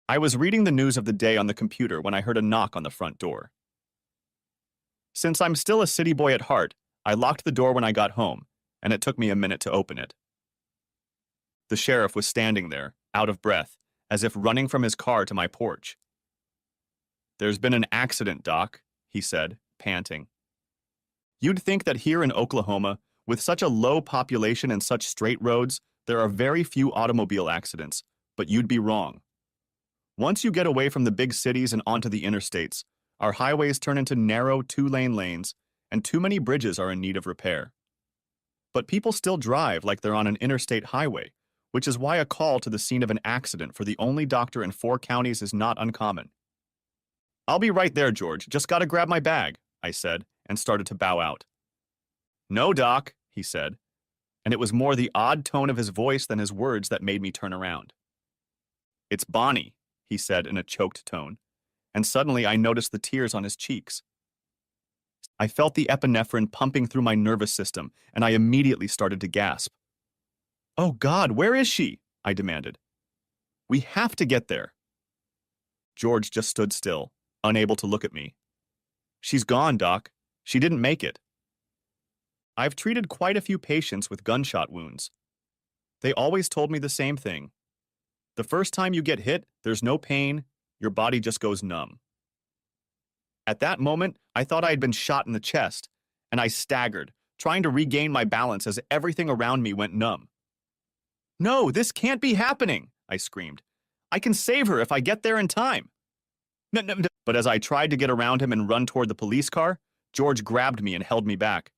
I was reading the news of the day on the computer when I heard a knock on the front door. Since I'm still a city boy at heart, I locked the door when I got home, and it took me a minute to open it. The sheriff was standing there, out of breath, as if running from his car to my porch. "There's been an accident, Doc," he said, panting. "You'd think that here in Oklahoma, with such a low population and such straight roads, there are very few automobile accidents, but you'd be wrong. Once you get away from the big cities and onto the interstates, our highways turn into narrow two-lane lanes, and too many bridges are in need of repair. But people still drive like they're on an interstate highway, which is why a call to the scene of an accident for the only doctor in 4 counties is not uncommon." "I'll be right there, George. Just gotta grab my bag," I said, and started to bow out. "No, Doc," he said, and it was more the odd tone of his voice than his words that made me turn around. "It's Bonnie," he said in a choked tone, and suddenly I noticed the tears on his cheeks. I felt the epinephrine pumping through my nervous system, and I immediately started to gasp. "Oh God, where is she?" I demanded. "We have to get there." George just stood still, unable to look at me. "She's gone, Doc. She didn't make it." I've treated quite a few patients with gunshot wounds. They always told me the same thing. The first time you get hit, there's no pain, your body just goes numb. At that moment, I thought I had been shot in the chest, and I staggered, trying to regain my balance as everything around me went numb. "No, this can't be happening," I screamed. "I can save her if I get there in time." No, no, no. But as I tried to get around him and run toward the police car, George grabbed me and held me back.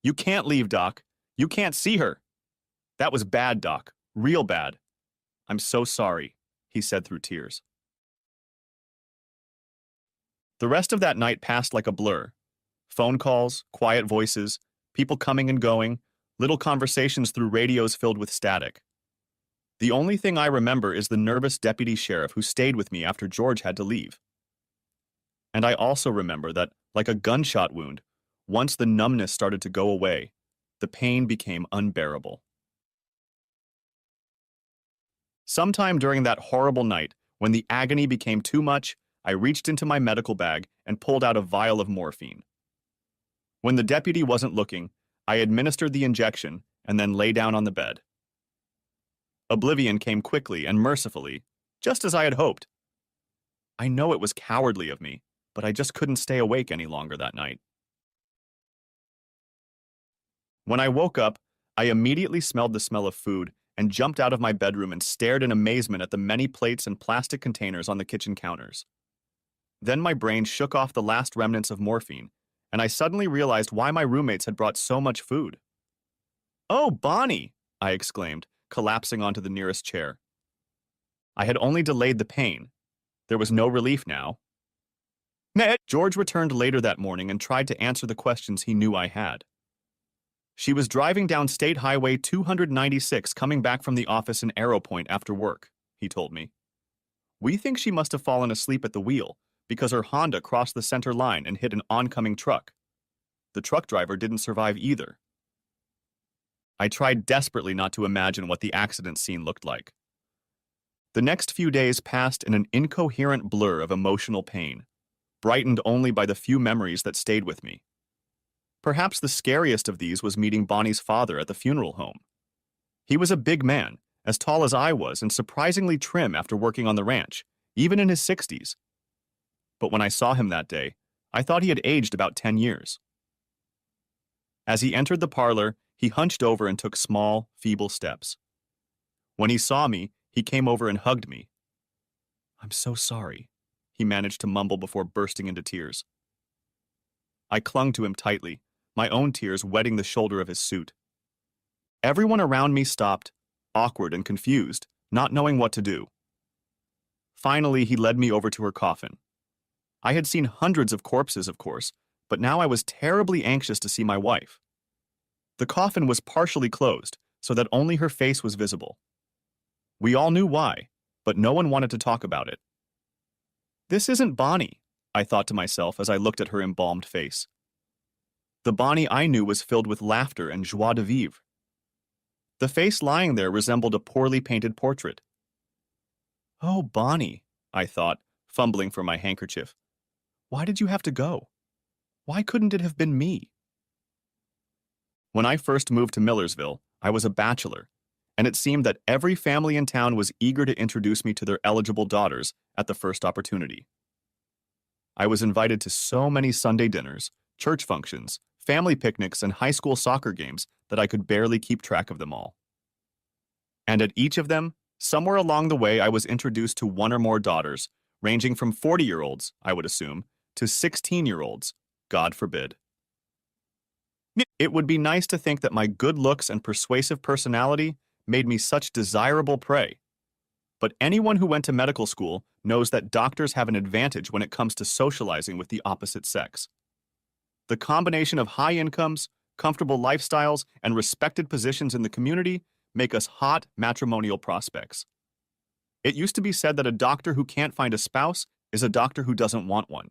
"You can't leave, Doc. You can't see her." "That was bad, Doc. Real bad. I'm so sorry," he said through tears. The rest of that night passed like a blur. Phone calls, quiet voices, people coming and going, little conversations through radios filled with static. The only thing I remember is the nervous deputy sheriff who stayed with me after George had to leave. And I also remember that, like a gunshot wound, once the numbness started to go away, the pain became unbearable. Sometime during that horrible night, when the agony became too much, I reached into my medical bag and pulled out a vial of morphine. When the deputy wasn't looking, I administered the injection and then lay down on the bed. Oblivion came quickly and mercifully, just as I had hoped. I know it was cowardly of me, but I just couldn't stay awake any longer that night. When I woke up, I immediately smelled the smell of food and jumped out of my bedroom and stared in amazement at the many plates and plastic containers on the kitchen counters. Then my brain shook off the last remnants of morphine, and I suddenly realized why my roommates had brought so much food. "Oh, Bonnie!" I exclaimed, collapsing onto the nearest chair. I had only delayed the pain. There was no relief now. George returned later that morning and tried to answer the questions he knew I had. "She was driving down State Highway 296 coming back from the office in Arrow Point after work," he told me. "We think she must have fallen asleep at the wheel because her Honda crossed the center line and hit an oncoming truck. The truck driver didn't survive either." I tried desperately not to imagine what the accident scene looked like. The next few days passed in an incoherent blur of emotional pain, brightened only by the few memories that stayed with me. Perhaps the scariest of these was meeting Bonnie's father at the funeral home. He was a big man, as tall as I was and surprisingly trim after working on the ranch, even in his 60s. But when I saw him that day, I thought he had aged about 10 years. As he entered the parlor, he hunched over and took small, feeble steps. When he saw me, he came over and hugged me. "I'm so sorry," he managed to mumble before bursting into tears. I clung to him tightly, my own tears wetting the shoulder of his suit. Everyone around me stopped, awkward and confused, not knowing what to do. Finally, he led me over to her coffin. I had seen hundreds of corpses, of course, but now I was terribly anxious to see my wife. The coffin was partially closed, so that only her face was visible. We all knew why, but no one wanted to talk about it. "This isn't Bonnie," I thought to myself as I looked at her embalmed face. The Bonnie I knew was filled with laughter and joie de vivre. The face lying there resembled a poorly painted portrait. Oh, Bonnie, I thought, fumbling for my handkerchief. Why did you have to go? Why couldn't it have been me? When I first moved to Millersville, I was a bachelor, and it seemed that every family in town was eager to introduce me to their eligible daughters at the first opportunity. I was invited to so many Sunday dinners, church functions, family picnics, and high school soccer games that I could barely keep track of them all. And at each of them, somewhere along the way, I was introduced to one or more daughters, ranging from 40-year-olds, I would assume, to 16-year-olds, God forbid. It would be nice to think that my good looks and persuasive personality made me such desirable prey. But anyone who went to medical school knows that doctors have an advantage when it comes to socializing with the opposite sex. The combination of high incomes, comfortable lifestyles, and respected positions in the community make us hot matrimonial prospects. It used to be said that a doctor who can't find a spouse is a doctor who doesn't want one.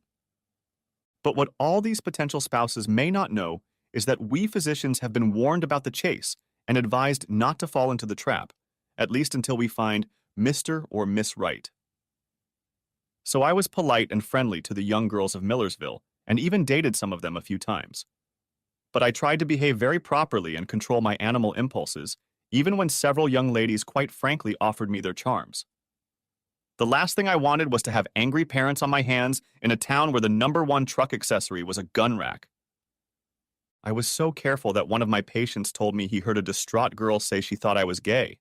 But what all these potential spouses may not know is that we physicians have been warned about the chase and advised not to fall into the trap, at least until we find Mr. or Miss Right. So I was polite and friendly to the young girls of Millersville and even dated some of them a few times. But I tried to behave very properly and control my animal impulses, even when several young ladies quite frankly offered me their charms. The last thing I wanted was to have angry parents on my hands in a town where the #1 truck accessory was a gun rack. I was so careful that one of my patients told me he heard a distraught girl say she thought I was gay.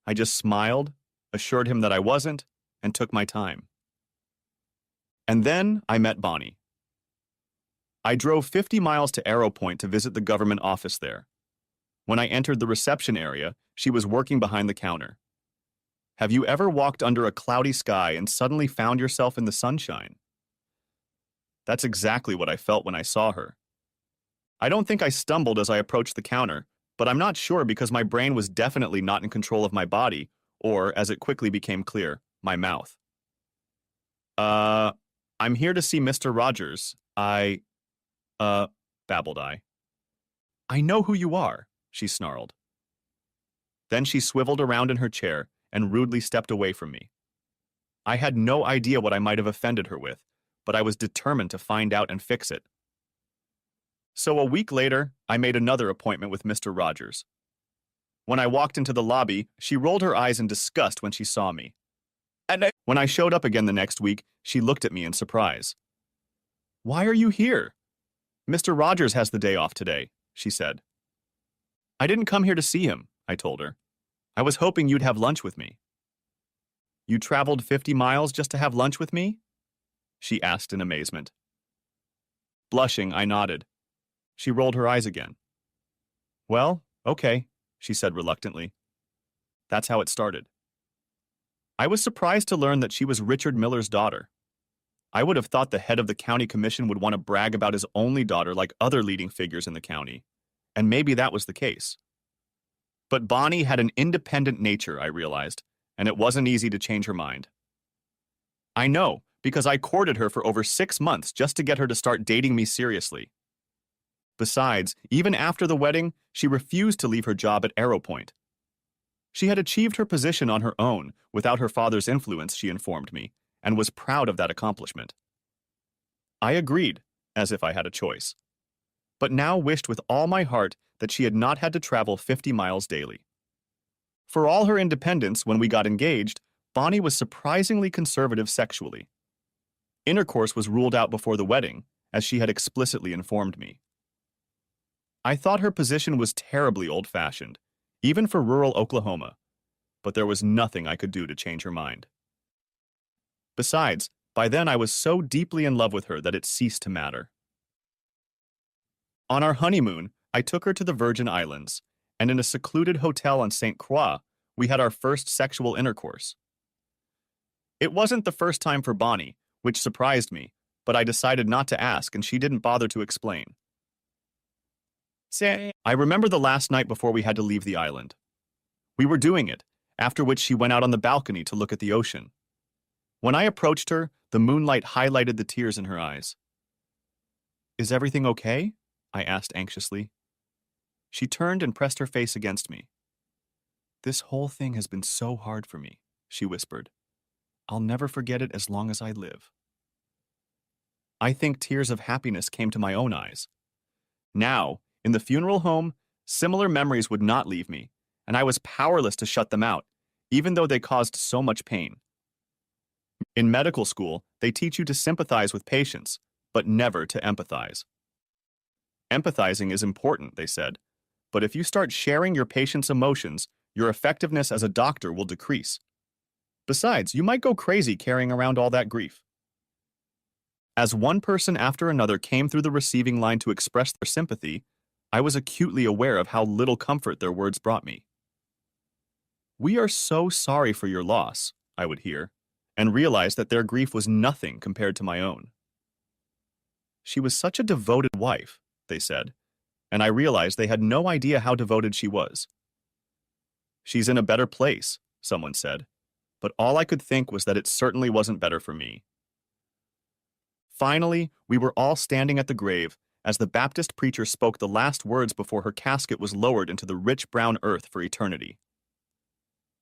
I just smiled, assured him that I wasn't, and took my time. And then I met Bonnie. I drove 50 miles to Arrow Point to visit the government office there. When I entered the reception area, she was working behind the counter. Have you ever walked under a cloudy sky and suddenly found yourself in the sunshine? That's exactly what I felt when I saw her. I don't think I stumbled as I approached the counter, but I'm not sure because my brain was definitely not in control of my body, or, as it quickly became clear, my mouth. I'm here to see Mr. Rogers. Babbled I. I know who you are, she snarled. Then she swiveled around in her chair and rudely stepped away from me. I had no idea what I might have offended her with, but I was determined to find out and fix it. So a week later, I made another appointment with Mr. Rogers. When I walked into the lobby, she rolled her eyes in disgust when she saw me. When I showed up again the next week, she looked at me in surprise. Why are you here? Mr. Rogers has the day off today, she said. I didn't come here to see him, I told her. I was hoping you'd have lunch with me. You traveled 50 miles just to have lunch with me? She asked in amazement. Blushing, I nodded. She rolled her eyes again. Well, okay, she said reluctantly. That's how it started. I was surprised to learn that she was Richard Miller's daughter. I would have thought the head of the county commission would want to brag about his only daughter like other leading figures in the county, and maybe that was the case. But Bonnie had an independent nature, I realized, and it wasn't easy to change her mind. I know, because I courted her for over 6 months just to get her to start dating me seriously. Besides, even after the wedding, she refused to leave her job at Arrow Point. She had achieved her position on her own, without her father's influence, she informed me, and was proud of that accomplishment. I agreed, as if I had a choice, but now wished with all my heart that she had not had to travel 50 miles daily. For all her independence, when we got engaged, Bonnie was surprisingly conservative sexually. Intercourse was ruled out before the wedding, as she had explicitly informed me. I thought her position was terribly old-fashioned, even for rural Oklahoma, but there was nothing I could do to change her mind. Besides, by then I was so deeply in love with her that it ceased to matter. On our honeymoon, I took her to the Virgin Islands, and in a secluded hotel on St. Croix, we had our first sexual intercourse. It wasn't the first time for Bonnie, which surprised me, but I decided not to ask and she didn't bother to explain. I remember the last night before we had to leave the island. We were doing it, after which she went out on the balcony to look at the ocean. When I approached her, the moonlight highlighted the tears in her eyes. Is everything okay? I asked anxiously. She turned and pressed her face against me. This whole thing has been so hard for me, she whispered. I'll never forget it as long as I live. I think tears of happiness came to my own eyes. Now, in the funeral home, similar memories would not leave me, and I was powerless to shut them out, even though they caused so much pain. In medical school, they teach you to sympathize with patients, but never to empathize. Empathizing is important, they said, but if you start sharing your patient's emotions, your effectiveness as a doctor will decrease. Besides, you might go crazy carrying around all that grief. As one person after another came through the receiving line to express their sympathy, I was acutely aware of how little comfort their words brought me. "We are so sorry for your loss," I would hear, and realize that their grief was nothing compared to my own. "She was such a devoted wife," they said, and I realized they had no idea how devoted she was. "She's in a better place," someone said, but all I could think was that it certainly wasn't better for me. Finally, we were all standing at the grave as the Baptist preacher spoke the last words before her casket was lowered into the rich brown earth for eternity.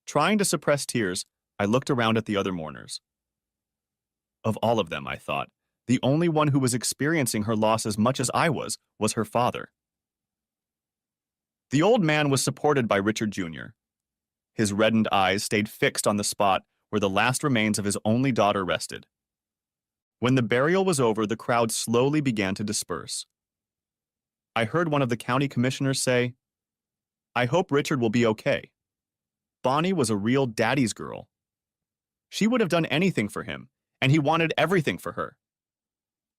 Trying to suppress tears, I looked around at the other mourners. Of all of them, I thought, the only one who was experiencing her loss as much as I was her father. The old man was supported by Richard Jr. His reddened eyes stayed fixed on the spot where the last remains of his only daughter rested. When the burial was over, the crowd slowly began to disperse. I heard one of the county commissioners say, "I hope Richard will be okay. Bonnie was a real daddy's girl. She would have done anything for him, and he wanted everything for her.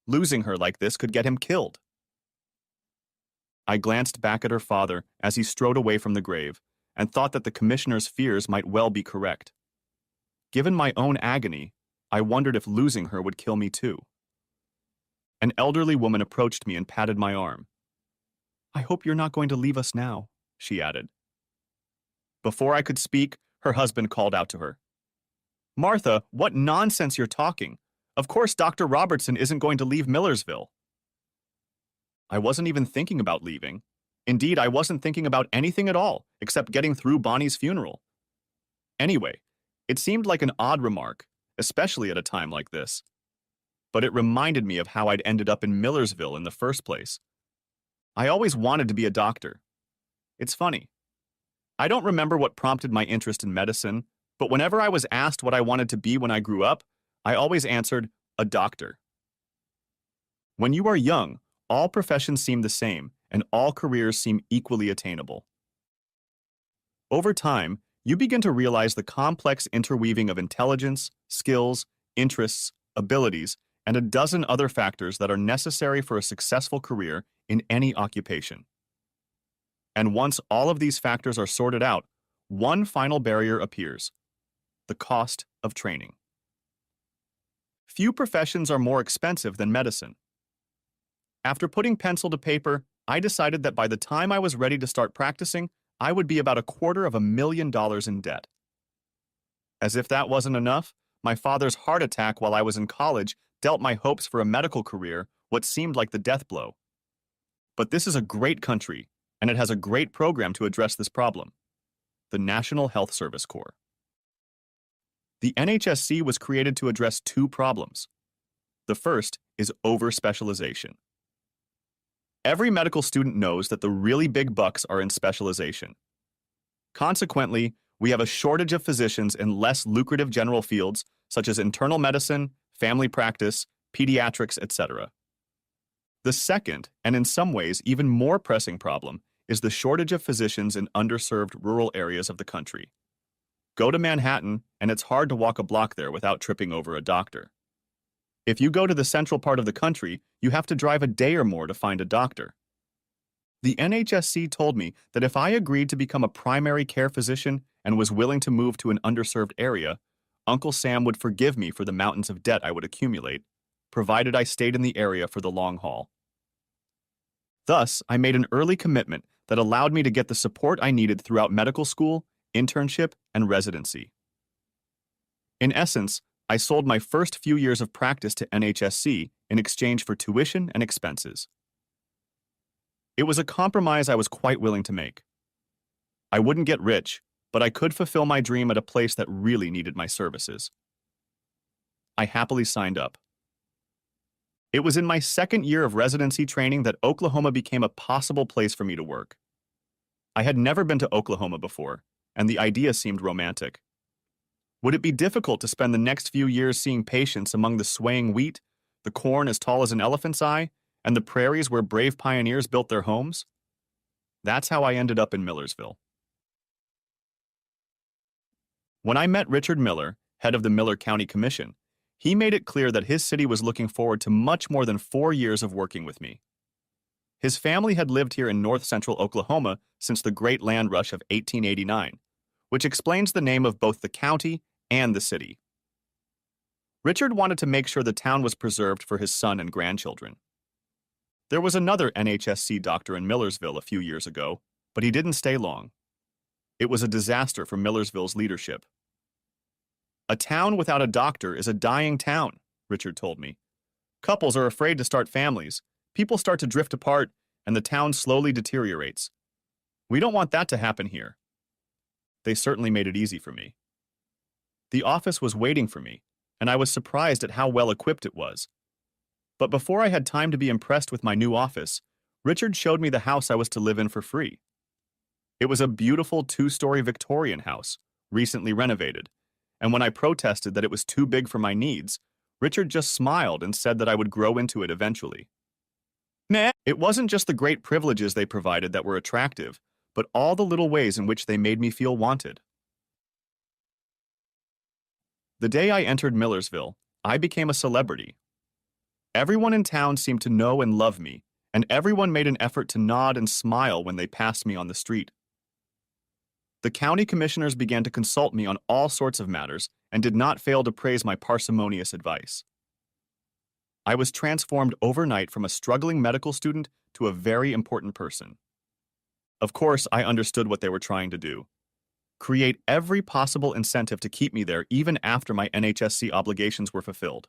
Losing her like this could get him killed." I glanced back at her father as he strode away from the grave and thought that the commissioner's fears might well be correct. Given my own agony, I wondered if losing her would kill me too. An elderly woman approached me and patted my arm. "I hope you're not going to leave us now," she added. Before I could speak, her husband called out to her. "Martha, what nonsense you're talking. Of course Dr. Robertson isn't going to leave Millersville." I wasn't even thinking about leaving. Indeed, I wasn't thinking about anything at all, except getting through Bonnie's funeral. Anyway, it seemed like an odd remark, especially at a time like this. But it reminded me of how I'd ended up in Millersville in the first place. I always wanted to be a doctor. It's funny. I don't remember what prompted my interest in medicine, but whenever I was asked what I wanted to be when I grew up, I always answered, a doctor. When you are young, all professions seem the same, and all careers seem equally attainable. Over time, you begin to realize the complex interweaving of intelligence, skills, interests, abilities, and a dozen other factors that are necessary for a successful career in any occupation. And once all of these factors are sorted out, one final barrier appears: the cost of training. Few professions are more expensive than medicine. After putting pencil to paper, I decided that by the time I was ready to start practicing, I would be about $250,000 in debt. As if that wasn't enough, my father's heart attack while I was in college dealt my hopes for a medical career what seemed like the death blow. But this is a great country, and it has a great program to address this problem: the National Health Service Corps. The NHSC was created to address two problems. The first is over-specialization. Every medical student knows that the really big bucks are in specialization. Consequently, we have a shortage of physicians in less lucrative general fields such as internal medicine, family practice, pediatrics, etc. The second, and in some ways even more pressing problem, is the shortage of physicians in underserved rural areas of the country. Go to Manhattan, and it's hard to walk a block there without tripping over a doctor. If you go to the central part of the country, you have to drive a day or more to find a doctor. The NHSC told me that if I agreed to become a primary care physician and was willing to move to an underserved area, Uncle Sam would forgive me for the mountains of debt I would accumulate, provided I stayed in the area for the long haul. Thus, I made an early commitment that allowed me to get the support I needed throughout medical school, internship, and residency. In essence, I sold my first few years of practice to NHSC in exchange for tuition and expenses. It was a compromise I was quite willing to make. I wouldn't get rich, but I could fulfill my dream at a place that really needed my services. I happily signed up. It was in my second year of residency training that Oklahoma became a possible place for me to work. I had never been to Oklahoma before, and the idea seemed romantic. Would it be difficult to spend the next few years seeing patients among the swaying wheat, the corn as tall as an elephant's eye, and the prairies where brave pioneers built their homes? That's how I ended up in Millersville. When I met Richard Miller, head of the Miller County Commission, he made it clear that his city was looking forward to much more than 4 years of working with me. His family had lived here in north-central Oklahoma since the Great Land Rush of 1889, which explains the name of both the county and the city. Richard wanted to make sure the town was preserved for his son and grandchildren. There was another NHSC doctor in Millersville a few years ago, but he didn't stay long. It was a disaster for Millersville's leadership. A town without a doctor is a dying town, Richard told me. Couples are afraid to start families, people start to drift apart, and the town slowly deteriorates. We don't want that to happen here. They certainly made it easy for me. The office was waiting for me, and I was surprised at how well equipped it was. But before I had time to be impressed with my new office, Richard showed me the house I was to live in for free. It was a beautiful 2-story Victorian house, recently renovated, and when I protested that it was too big for my needs, Richard just smiled and said that I would grow into it eventually. Nah, it wasn't just the great privileges they provided that were attractive, but all the little ways in which they made me feel wanted. The day I entered Millersville, I became a celebrity. Everyone in town seemed to know and love me, and everyone made an effort to nod and smile when they passed me on the street. The county commissioners began to consult me on all sorts of matters and did not fail to praise my parsimonious advice. I was transformed overnight from a struggling medical student to a very important person. Of course, I understood what they were trying to do. Create every possible incentive to keep me there even after my NHSC obligations were fulfilled.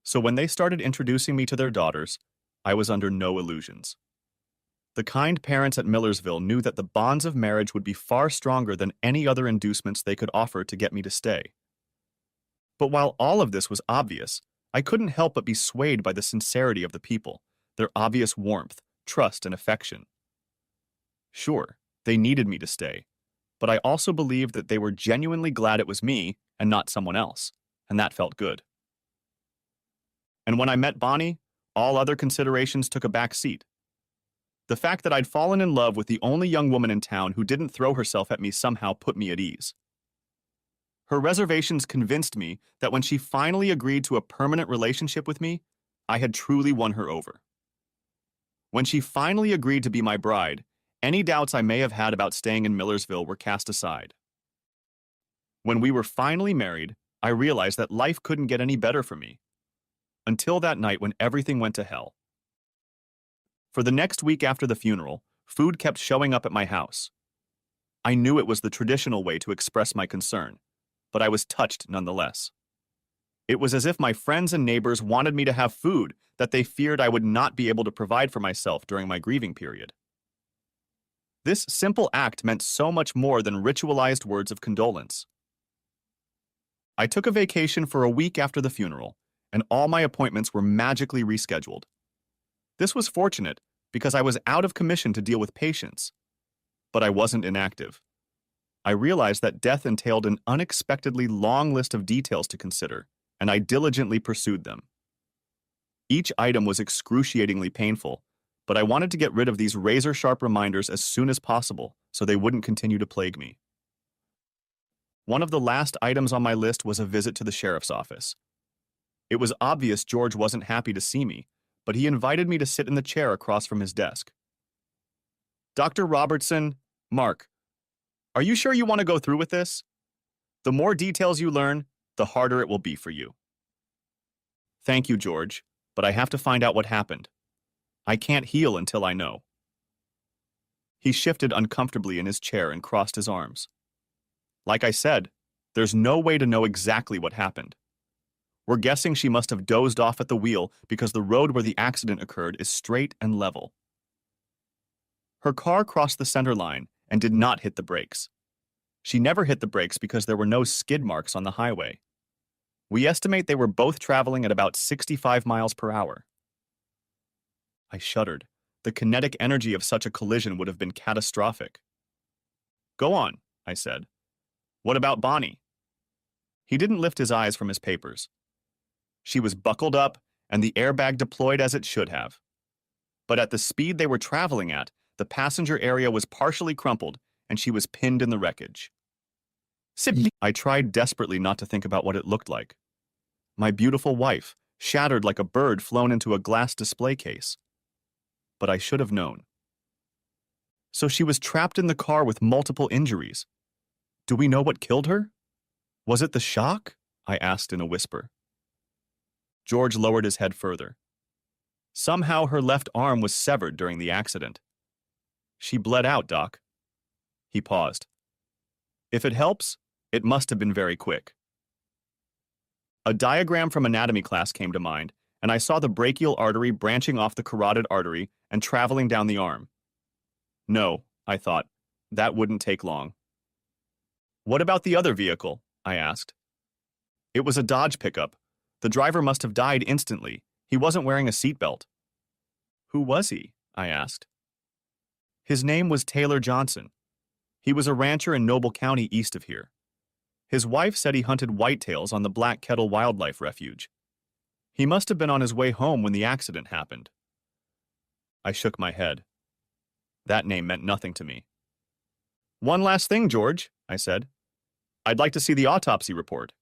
So when they started introducing me to their daughters, I was under no illusions. The kind parents at Millersville knew that the bonds of marriage would be far stronger than any other inducements they could offer to get me to stay. But while all of this was obvious, I couldn't help but be swayed by the sincerity of the people, their obvious warmth, trust, and affection. Sure, they needed me to stay, but I also believed that they were genuinely glad it was me and not someone else, and that felt good. And when I met Bonnie, all other considerations took a back seat. The fact that I'd fallen in love with the only young woman in town who didn't throw herself at me somehow put me at ease. Her reservations convinced me that when she finally agreed to a permanent relationship with me, I had truly won her over. When she finally agreed to be my bride, any doubts I may have had about staying in Millersville were cast aside. When we were finally married, I realized that life couldn't get any better for me. Until that night when everything went to hell. For the next week after the funeral, food kept showing up at my house. I knew it was the traditional way to express my concern, but I was touched nonetheless. It was as if my friends and neighbors wanted me to have food that they feared I would not be able to provide for myself during my grieving period. This simple act meant so much more than ritualized words of condolence. I took a vacation for a week after the funeral, and all my appointments were magically rescheduled. This was fortunate because I was out of commission to deal with patients, but I wasn't inactive. I realized that death entailed an unexpectedly long list of details to consider, and I diligently pursued them. Each item was excruciatingly painful, but I wanted to get rid of these razor-sharp reminders as soon as possible so they wouldn't continue to plague me. One of the last items on my list was a visit to the sheriff's office. It was obvious George wasn't happy to see me, but he invited me to sit in the chair across from his desk. Dr. Robertson, Mark, are you sure you want to go through with this? The more details you learn, the harder it will be for you. Thank you, George, but I have to find out what happened. I can't heal until I know. He shifted uncomfortably in his chair and crossed his arms. Like I said, there's no way to know exactly what happened. We're guessing she must have dozed off at the wheel because the road where the accident occurred is straight and level. Her car crossed the center line and did not hit the brakes. She never hit the brakes because there were no skid marks on the highway. We estimate they were both traveling at about 65 miles per hour. I shuddered. The kinetic energy of such a collision would have been catastrophic. Go on, I said. What about Bonnie? He didn't lift his eyes from his papers. She was buckled up, and the airbag deployed as it should have. But at the speed they were traveling at, the passenger area was partially crumpled, and she was pinned in the wreckage. I tried desperately not to think about what it looked like. My beautiful wife, shattered like a bird flown into a glass display case. But I should have known. So she was trapped in the car with multiple injuries. Do we know what killed her? Was it the shock? I asked in a whisper. George lowered his head further. Somehow her left arm was severed during the accident. She bled out, Doc. He paused. If it helps, it must have been very quick. A diagram from anatomy class came to mind, and I saw the brachial artery branching off the carotid artery and traveling down the arm. No, I thought, that wouldn't take long. What about the other vehicle? I asked. It was a Dodge pickup. The driver must have died instantly. He wasn't wearing a seatbelt. Who was he? I asked. His name was Taylor Johnson. He was a rancher in Noble County east of here. His wife said he hunted whitetails on the Black Kettle Wildlife Refuge. He must have been on his way home when the accident happened. I shook my head. That name meant nothing to me. One last thing, George, I said. I'd like to see the autopsy report.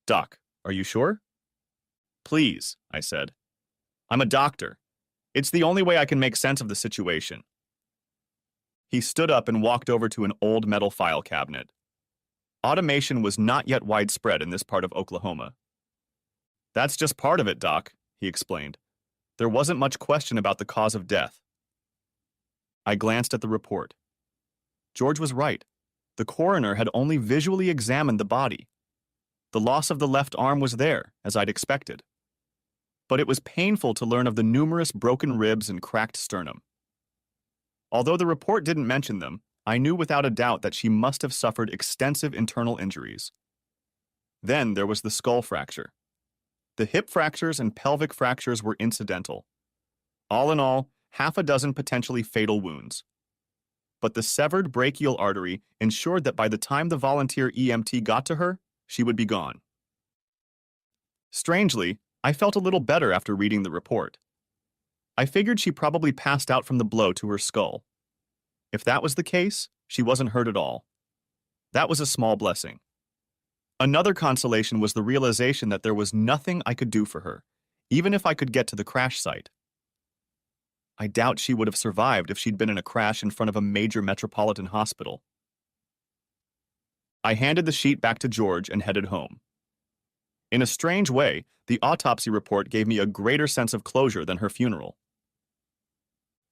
Doc, are you sure? Please, I said. I'm a doctor. It's the only way I can make sense of the situation. He stood up and walked over to an old metal file cabinet. Automation was not yet widespread in this part of Oklahoma. That's just part of it, Doc, he explained. There wasn't much question about the cause of death. I glanced at the report. George was right. The coroner had only visually examined the body. The loss of the left arm was there, as I'd expected. But it was painful to learn of the numerous broken ribs and cracked sternum. Although the report didn't mention them, I knew without a doubt that she must have suffered extensive internal injuries. Then there was the skull fracture. The hip fractures and pelvic fractures were incidental. All in all, half a dozen potentially fatal wounds. But the severed brachial artery ensured that by the time the volunteer EMT got to her, she would be gone. Strangely, I felt a little better after reading the report. I figured she probably passed out from the blow to her skull. If that was the case, she wasn't hurt at all. That was a small blessing. Another consolation was the realization that there was nothing I could do for her, even if I could get to the crash site. I doubt she would have survived if she'd been in a crash in front of a major metropolitan hospital. I handed the sheet back to George and headed home. In a strange way, the autopsy report gave me a greater sense of closure than her funeral.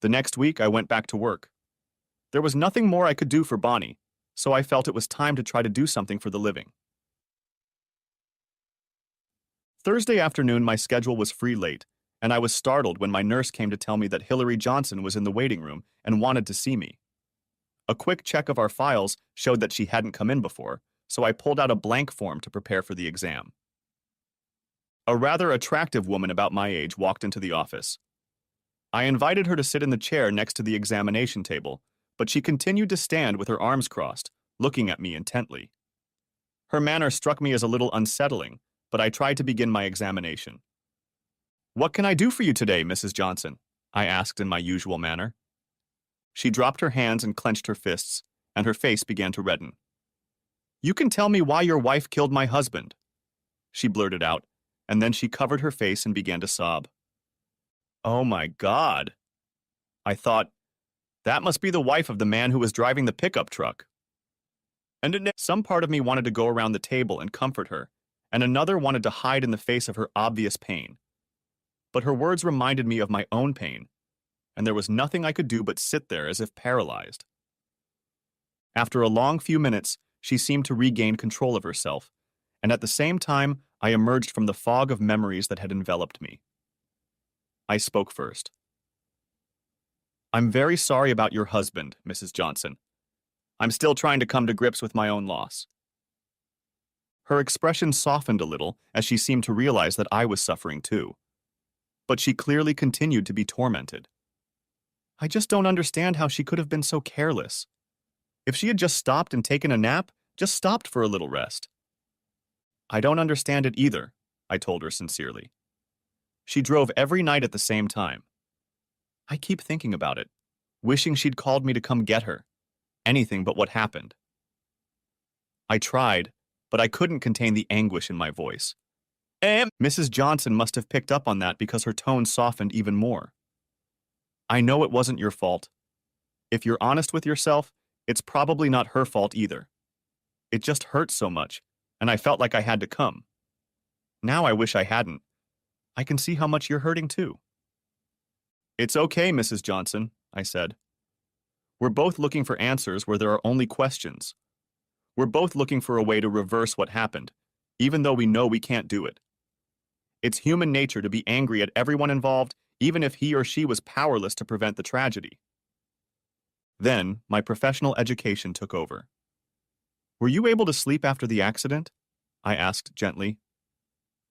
The next week, I went back to work. There was nothing more I could do for Bonnie, so I felt it was time to try to do something for the living. Thursday afternoon, my schedule was free late, and I was startled when my nurse came to tell me that Hillary Johnson was in the waiting room and wanted to see me. A quick check of our files showed that she hadn't come in before, so I pulled out a blank form to prepare for the exam. A rather attractive woman about my age walked into the office. I invited her to sit in the chair next to the examination table, but she continued to stand with her arms crossed, looking at me intently. Her manner struck me as a little unsettling, but I tried to begin my examination. "What can I do for you today, Mrs. Johnson?" I asked in my usual manner. She dropped her hands and clenched her fists, and her face began to redden. "You can tell me why your wife killed my husband," she blurted out, and then she covered her face and began to sob. Oh my God. I thought, that must be the wife of the man who was driving the pickup truck. And some part of me wanted to go around the table and comfort her, and another wanted to hide in the face of her obvious pain. But her words reminded me of my own pain, and there was nothing I could do but sit there as if paralyzed. After a long few minutes, she seemed to regain control of herself, and at the same time, I emerged from the fog of memories that had enveloped me. I spoke first. "I'm very sorry about your husband, Mrs. Johnson. I'm still trying to come to grips with my own loss." Her expression softened a little as she seemed to realize that I was suffering too. But she clearly continued to be tormented. I just don't understand how she could have been so careless. If she had just stopped and taken a nap, just stopped for a little rest. I don't understand it either, I told her sincerely. She drove every night at the same time. I keep thinking about it, wishing she'd called me to come get her. Anything but what happened. I tried, but I couldn't contain the anguish in my voice. Mrs. Johnson must have picked up on that because her tone softened even more. I know it wasn't your fault. If you're honest with yourself, it's probably not her fault either. It just hurt so much, and I felt like I had to come. Now I wish I hadn't. I can see how much you're hurting too. It's okay, Mrs. Johnson, I said. We're both looking for answers where there are only questions. We're both looking for a way to reverse what happened, even though we know we can't do it. It's human nature to be angry at everyone involved, even if he or she was powerless to prevent the tragedy. Then, my professional education took over. Were you able to sleep after the accident? I asked gently.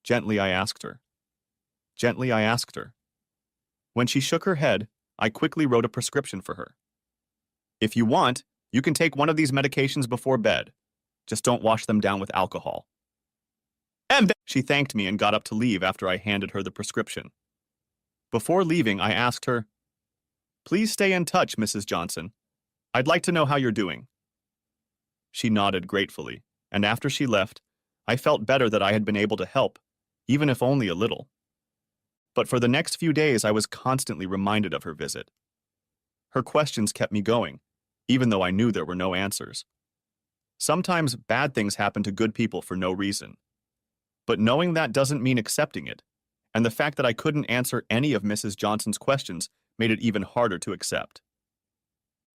Gently, I asked her. Gently, I asked her. When she shook her head, I quickly wrote a prescription for her. If you want, you can take one of these medications before bed. Just don't wash them down with alcohol. And she thanked me and got up to leave after I handed her the prescription. Before leaving, I asked her, "Please stay in touch, Mrs. Johnson. I'd like to know how you're doing." She nodded gratefully, and after she left, I felt better that I had been able to help, even if only a little. But for the next few days, I was constantly reminded of her visit. Her questions kept me going, even though I knew there were no answers. Sometimes bad things happen to good people for no reason. But knowing that doesn't mean accepting it, and the fact that I couldn't answer any of Mrs. Johnson's questions made it even harder to accept.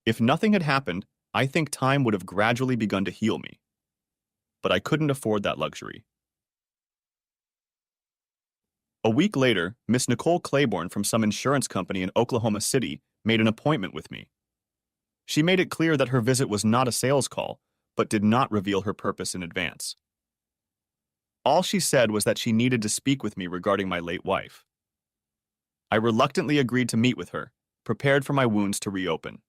If nothing had happened, I think time would have gradually begun to heal me. But I couldn't afford that luxury. A week later, Miss Nicole Claiborne from some insurance company in Oklahoma City made an appointment with me. She made it clear that her visit was not a sales call, but did not reveal her purpose in advance. All she said was that she needed to speak with me regarding my late wife. I reluctantly agreed to meet with her, prepared for my wounds to reopen.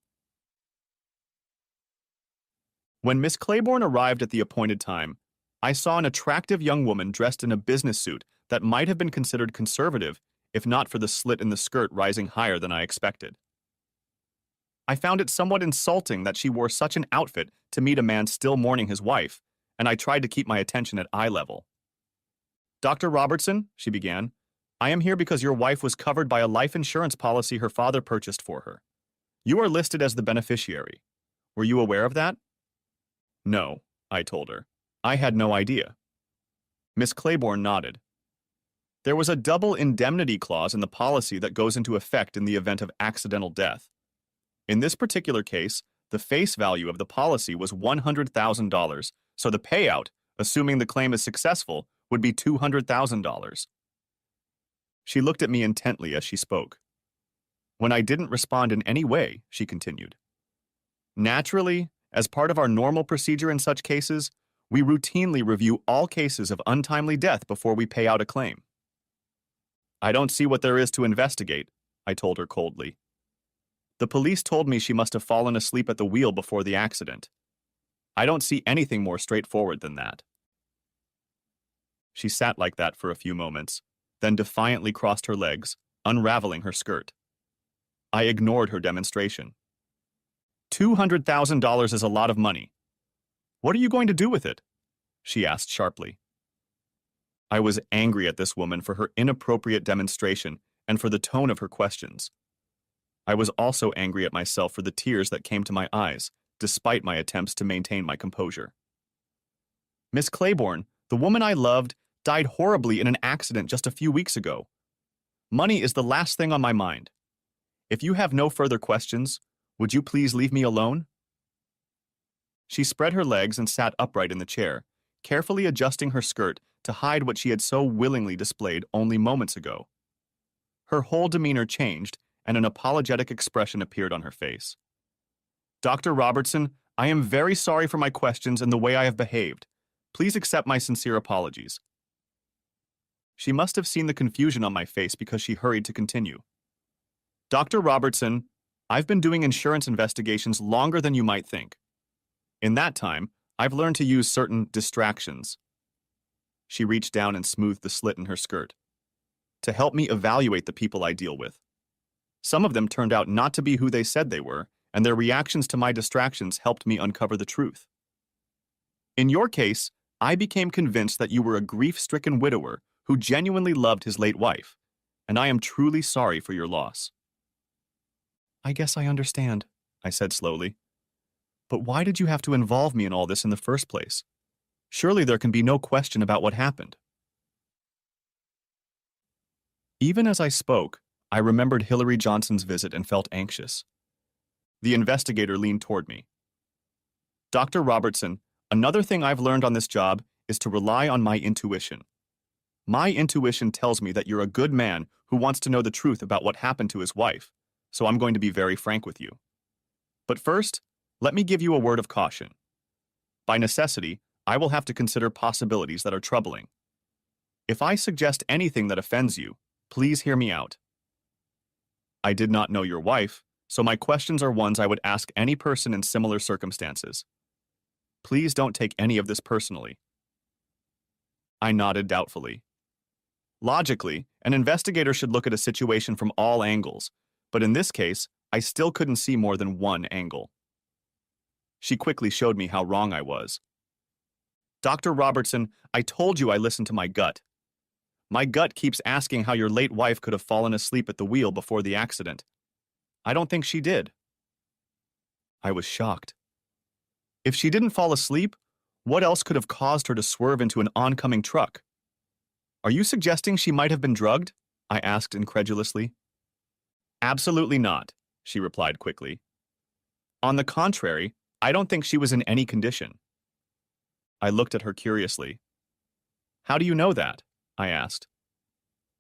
When Miss Claiborne arrived at the appointed time, I saw an attractive young woman dressed in a business suit that might have been considered conservative if not for the slit in the skirt rising higher than I expected. I found it somewhat insulting that she wore such an outfit to meet a man still mourning his wife, and I tried to keep my attention at eye level. "Dr. Robertson," she began, "I am here because your wife was covered by a life insurance policy her father purchased for her. You are listed as the beneficiary. Were you aware of that?" "No," I told her. "I had no idea." Miss Claiborne nodded. There was a double indemnity clause in the policy that goes into effect in the event of accidental death. In this particular case, the face value of the policy was $100,000, so the payout, assuming the claim is successful, would be $200,000. She looked at me intently as she spoke. When I didn't respond in any way, she continued, "Naturally, as part of our normal procedure in such cases, we routinely review all cases of untimely death before we pay out a claim." "I don't see what there is to investigate," I told her coldly. "The police told me she must have fallen asleep at the wheel before the accident. I don't see anything more straightforward than that." She sat like that for a few moments, then defiantly crossed her legs, unraveling her skirt. I ignored her demonstration. $200,000 is a lot of money. What are you going to do with it?" she asked sharply. I was angry at this woman for her inappropriate demonstration and for the tone of her questions. I was also angry at myself for the tears that came to my eyes, despite my attempts to maintain my composure. "Miss Claiborne, the woman I loved, died horribly in an accident just a few weeks ago. Money is the last thing on my mind. If you have no further questions, would you please leave me alone?" She spread her legs and sat upright in the chair, carefully adjusting her skirt to hide what she had so willingly displayed only moments ago. Her whole demeanor changed, and an apologetic expression appeared on her face. "Dr. Robertson, I am very sorry for my questions and the way I have behaved. Please accept my sincere apologies. She must have seen the confusion on my face because she hurried to continue. Dr. Robertson, I've been doing insurance investigations longer than you might think. In that time, I've learned to use certain distractions. She reached down and smoothed the slit in her skirt. To help me evaluate the people I deal with. Some of them turned out not to be who they said they were, and their reactions to my distractions helped me uncover the truth. In your case, I became convinced that you were a grief-stricken widower who genuinely loved his late wife, and I am truly sorry for your loss. I guess I understand, I said slowly. But why did you have to involve me in all this in the first place? Surely there can be no question about what happened. Even as I spoke, I remembered Hillary Johnson's visit and felt anxious. The investigator leaned toward me. Dr. Robertson, another thing I've learned on this job is to rely on my intuition. My intuition tells me that you're a good man who wants to know the truth about what happened to his wife, so I'm going to be very frank with you. But first, let me give you a word of caution. By necessity, I will have to consider possibilities that are troubling. If I suggest anything that offends you, please hear me out. I did not know your wife, so my questions are ones I would ask any person in similar circumstances. Please don't take any of this personally. I nodded doubtfully. Logically, an investigator should look at a situation from all angles, but in this case, I still couldn't see more than one angle. She quickly showed me how wrong I was. Dr. Robertson, I told you I listened to my gut. My gut keeps asking how your late wife could have fallen asleep at the wheel before the accident. I don't think she did. I was shocked. If she didn't fall asleep, what else could have caused her to swerve into an oncoming truck? Are you suggesting she might have been drugged? I asked incredulously. Absolutely not, she replied quickly. On the contrary, I don't think she was in any condition. I looked at her curiously. How do you know that? I asked.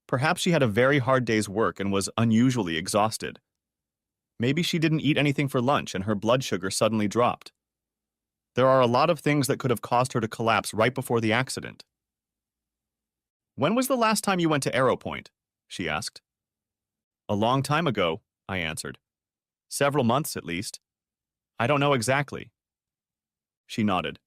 Perhaps she had a very hard day's work and was unusually exhausted. Maybe she didn't eat anything for lunch and her blood sugar suddenly dropped. There are a lot of things that could have caused her to collapse right before the accident. When was the last time you went to Arrow Point? She asked. A long time ago, I answered. Several months at least. I don't know exactly. She nodded.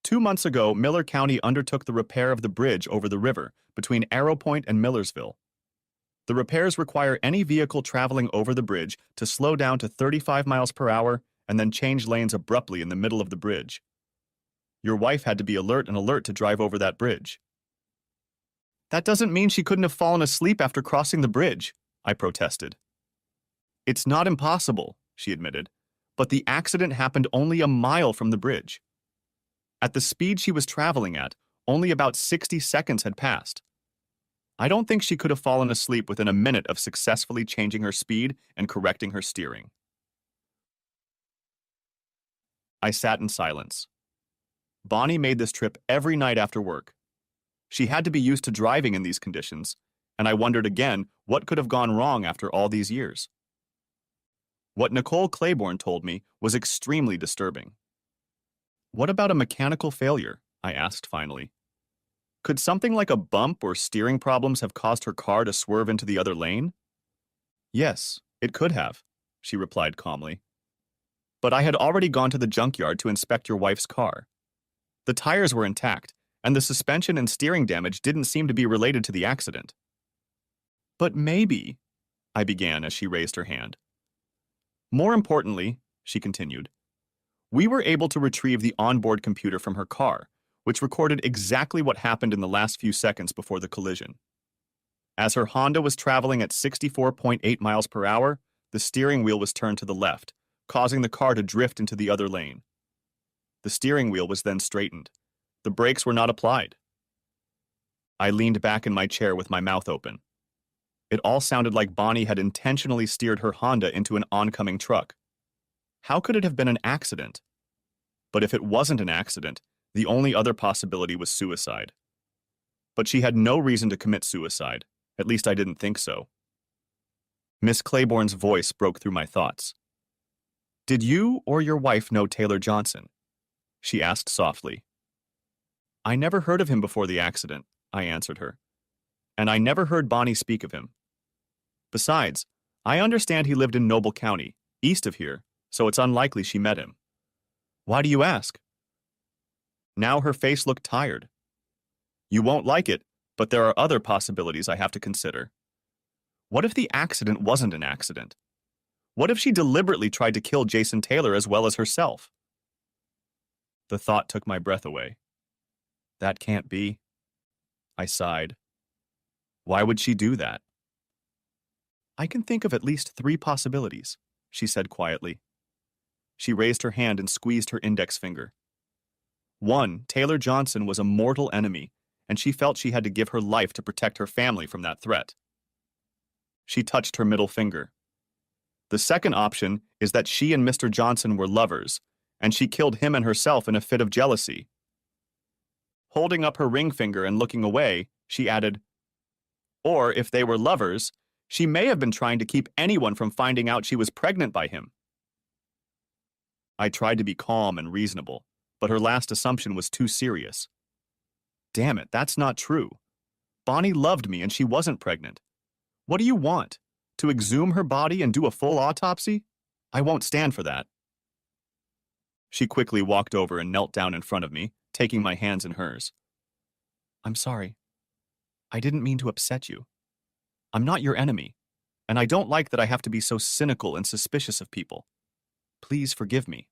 2 months ago, Miller County undertook the repair of the bridge over the river between Arrow Point and Millersville. The repairs require any vehicle traveling over the bridge to slow down to 35 miles per hour and then change lanes abruptly in the middle of the bridge. Your wife had to be alert to drive over that bridge. That doesn't mean she couldn't have fallen asleep after crossing the bridge, I protested. It's not impossible, she admitted, but the accident happened only a mile from the bridge. At the speed she was traveling at, only about 60 seconds had passed. I don't think she could have fallen asleep within a minute of successfully changing her speed and correcting her steering. I sat in silence. Bonnie made this trip every night after work. She had to be used to driving in these conditions, and I wondered again what could have gone wrong after all these years. What Nicole Claiborne told me was extremely disturbing. What about a mechanical failure? I asked finally. Could something like a bump or steering problems have caused her car to swerve into the other lane? Yes, it could have, she replied calmly. But I had already gone to the junkyard to inspect your wife's car. The tires were intact, and the suspension and steering damage didn't seem to be related to the accident. But maybe, I began as she raised her hand. More importantly, she continued, we were able to retrieve the onboard computer from her car, which recorded exactly what happened in the last few seconds before the collision. As her Honda was traveling at 64.8 miles per hour, the steering wheel was turned to the left, causing the car to drift into the other lane. The steering wheel was then straightened. The brakes were not applied. I leaned back in my chair with my mouth open. It all sounded like Bonnie had intentionally steered her Honda into an oncoming truck. How could it have been an accident? But if it wasn't an accident, the only other possibility was suicide. But she had no reason to commit suicide. At least I didn't think so. Miss Claiborne's voice broke through my thoughts. Did you or your wife know Taylor Johnson? She asked softly. I never heard of him before the accident, I answered her. And I never heard Bonnie speak of him. Besides, I understand he lived in Noble County, east of here, so it's unlikely she met him. Why do you ask? Now her face looked tired. You won't like it, but there are other possibilities I have to consider. What if the accident wasn't an accident? What if she deliberately tried to kill Jason Taylor as well as herself? The thought took my breath away. That can't be. I sighed. Why would she do that? I can think of at least 3 possibilities, she said quietly. She raised her hand and squeezed her index finger. 1, Taylor Johnson was a mortal enemy, and she felt she had to give her life to protect her family from that threat. She touched her middle finger. The second option is that she and Mr. Johnson were lovers, and she killed him and herself in a fit of jealousy. Holding up her ring finger and looking away, she added, or if they were lovers, she may have been trying to keep anyone from finding out she was pregnant by him. I tried to be calm and reasonable, but her last assumption was too serious. Damn it, that's not true. Bonnie loved me and she wasn't pregnant. What do you want? To exhume her body and do a full autopsy? I won't stand for that. She quickly walked over and knelt down in front of me, taking my hands in hers. I'm sorry. I didn't mean to upset you. I'm not your enemy, and I don't like that I have to be so cynical and suspicious of people. Please forgive me.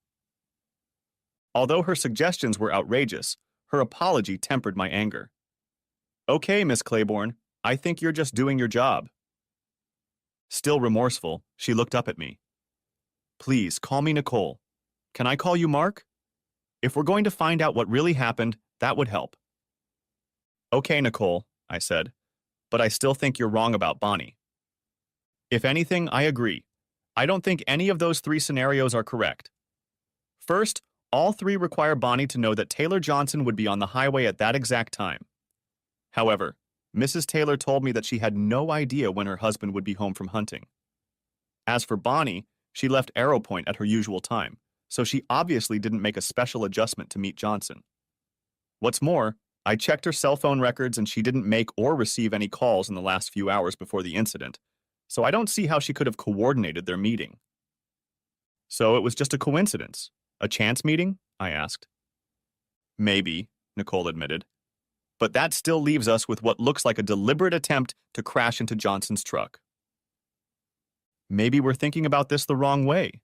Although her suggestions were outrageous, her apology tempered my anger. Okay, Miss Claiborne, I think you're just doing your job. Still remorseful, she looked up at me. Please, call me Nicole. Can I call you Mark? If we're going to find out what really happened, that would help. Okay, Nicole, I said, but I still think you're wrong about Bonnie. If anything, I agree. I don't think any of those 3 scenarios are correct. First, all 3 require Bonnie to know that Taylor Johnson would be on the highway at that exact time. However, Mrs. Taylor told me that she had no idea when her husband would be home from hunting. As for Bonnie, she left Arrow Point at her usual time, so she obviously didn't make a special adjustment to meet Johnson. What's more, I checked her cell phone records and she didn't make or receive any calls in the last few hours before the incident, so I don't see how she could have coordinated their meeting. So it was just a coincidence? A chance meeting? I asked. Maybe, Nicole admitted. But that still leaves us with what looks like a deliberate attempt to crash into Johnson's truck. Maybe we're thinking about this the wrong way.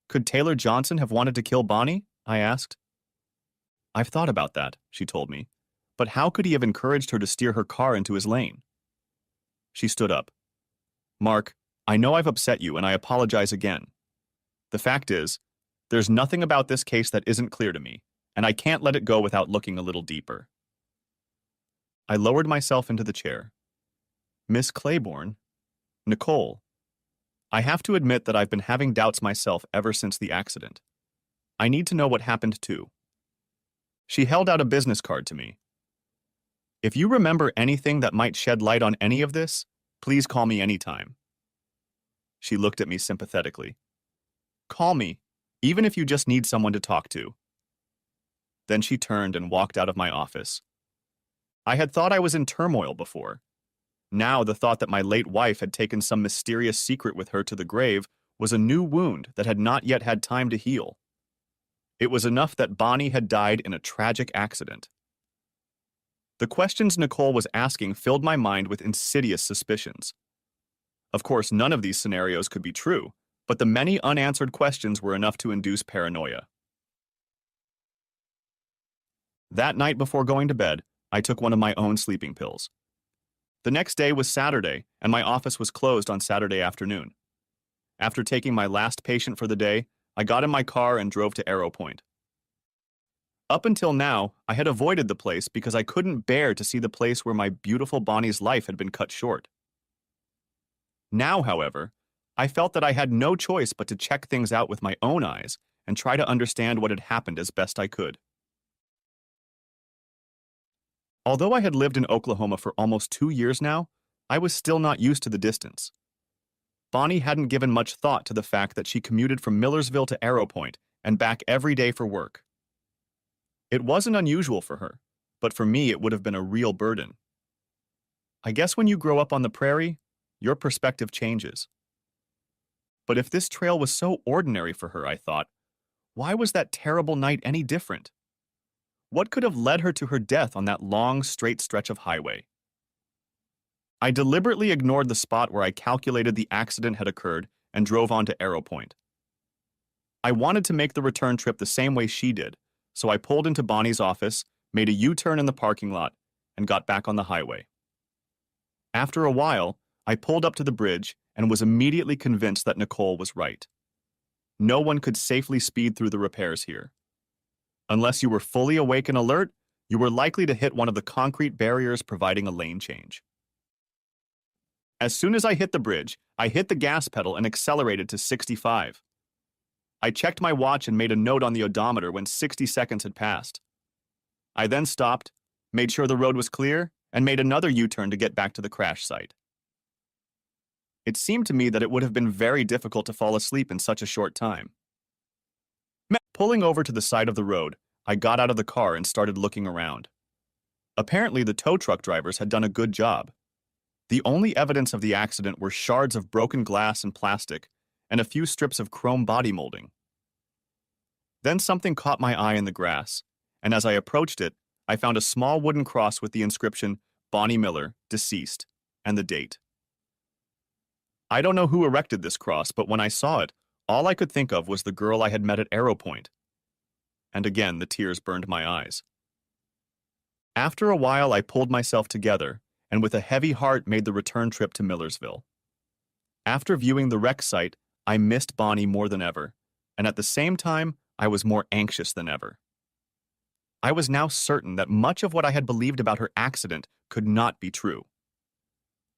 Could Taylor Johnson have wanted to kill Bonnie? I asked. I've thought about that, she told me. But how could he have encouraged her to steer her car into his lane? She stood up. Mark, I know I've upset you and I apologize again. The fact is, there's nothing about this case that isn't clear to me, and I can't let it go without looking a little deeper. I lowered myself into the chair. Miss Claiborne, Nicole, I have to admit that I've been having doubts myself ever since the accident. I need to know what happened too. She held out a business card to me. If you remember anything that might shed light on any of this, please call me anytime. She looked at me sympathetically. Call me, even if you just need someone to talk to. Then she turned and walked out of my office. I had thought I was in turmoil before. Now the thought that my late wife had taken some mysterious secret with her to the grave was a new wound that had not yet had time to heal. It was enough that Bonnie had died in a tragic accident. The questions Nicole was asking filled my mind with insidious suspicions. Of course, none of these scenarios could be true, but the many unanswered questions were enough to induce paranoia. That night before going to bed, I took one of my own sleeping pills. The next day was Saturday, and my office was closed on Saturday afternoon. After taking my last patient for the day, I got in my car and drove to Arrow Point. Up until now, I had avoided the place because I couldn't bear to see the place where my beautiful Bonnie's life had been cut short. Now, however, I felt that I had no choice but to check things out with my own eyes and try to understand what had happened as best I could. Although I had lived in Oklahoma for almost 2 years now, I was still not used to the distance. Bonnie hadn't given much thought to the fact that she commuted from Millersville to Arrow Point and back every day for work. It wasn't unusual for her, but for me it would have been a real burden. I guess when you grow up on the prairie, your perspective changes. But if this trail was so ordinary for her, I thought, why was that terrible night any different? What could have led her to her death on that long, straight stretch of highway? I deliberately ignored the spot where I calculated the accident had occurred and drove on to Arrow Point. I wanted to make the return trip the same way she did, so I pulled into Bonnie's office, made a U-turn in the parking lot, and got back on the highway. After a while, I pulled up to the bridge and was immediately convinced that Nicole was right. No one could safely speed through the repairs here. Unless you were fully awake and alert, you were likely to hit one of the concrete barriers providing a lane change. As soon as I hit the bridge, I hit the gas pedal and accelerated to 65. I checked my watch and made a note on the odometer when 60 seconds had passed. I then stopped, made sure the road was clear, and made another U-turn to get back to the crash site. It seemed to me that it would have been very difficult to fall asleep in such a short time. Pulling over to the side of the road, I got out of the car and started looking around. Apparently, the tow truck drivers had done a good job. The only evidence of the accident were shards of broken glass and plastic, and a few strips of chrome body molding. Then something caught my eye in the grass, and as I approached it, I found a small wooden cross with the inscription, Bonnie Miller, deceased, and the date. I don't know who erected this cross, but when I saw it, all I could think of was the girl I had met at Arrow Point. And again, the tears burned my eyes. After a while, I pulled myself together, and with a heavy heart made the return trip to Millersville. After viewing the wreck site, I missed Bonnie more than ever, and at the same time, I was more anxious than ever. I was now certain that much of what I had believed about her accident could not be true.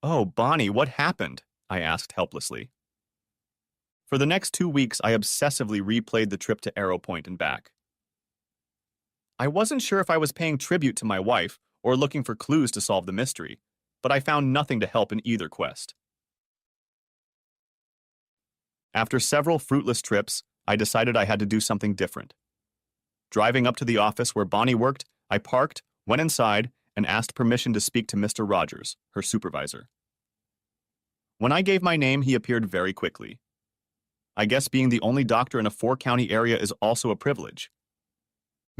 "Oh, Bonnie, what happened?" I asked helplessly. For the next 2 weeks, I obsessively replayed the trip to Arrow Point and back. I wasn't sure if I was paying tribute to my wife or looking for clues to solve the mystery, but I found nothing to help in either quest. After several fruitless trips, I decided I had to do something different. Driving up to the office where Bonnie worked, I parked, went inside, and asked permission to speak to Mr. Rogers, her supervisor. When I gave my name, he appeared very quickly. I guess being the only doctor in a 4-county area is also a privilege.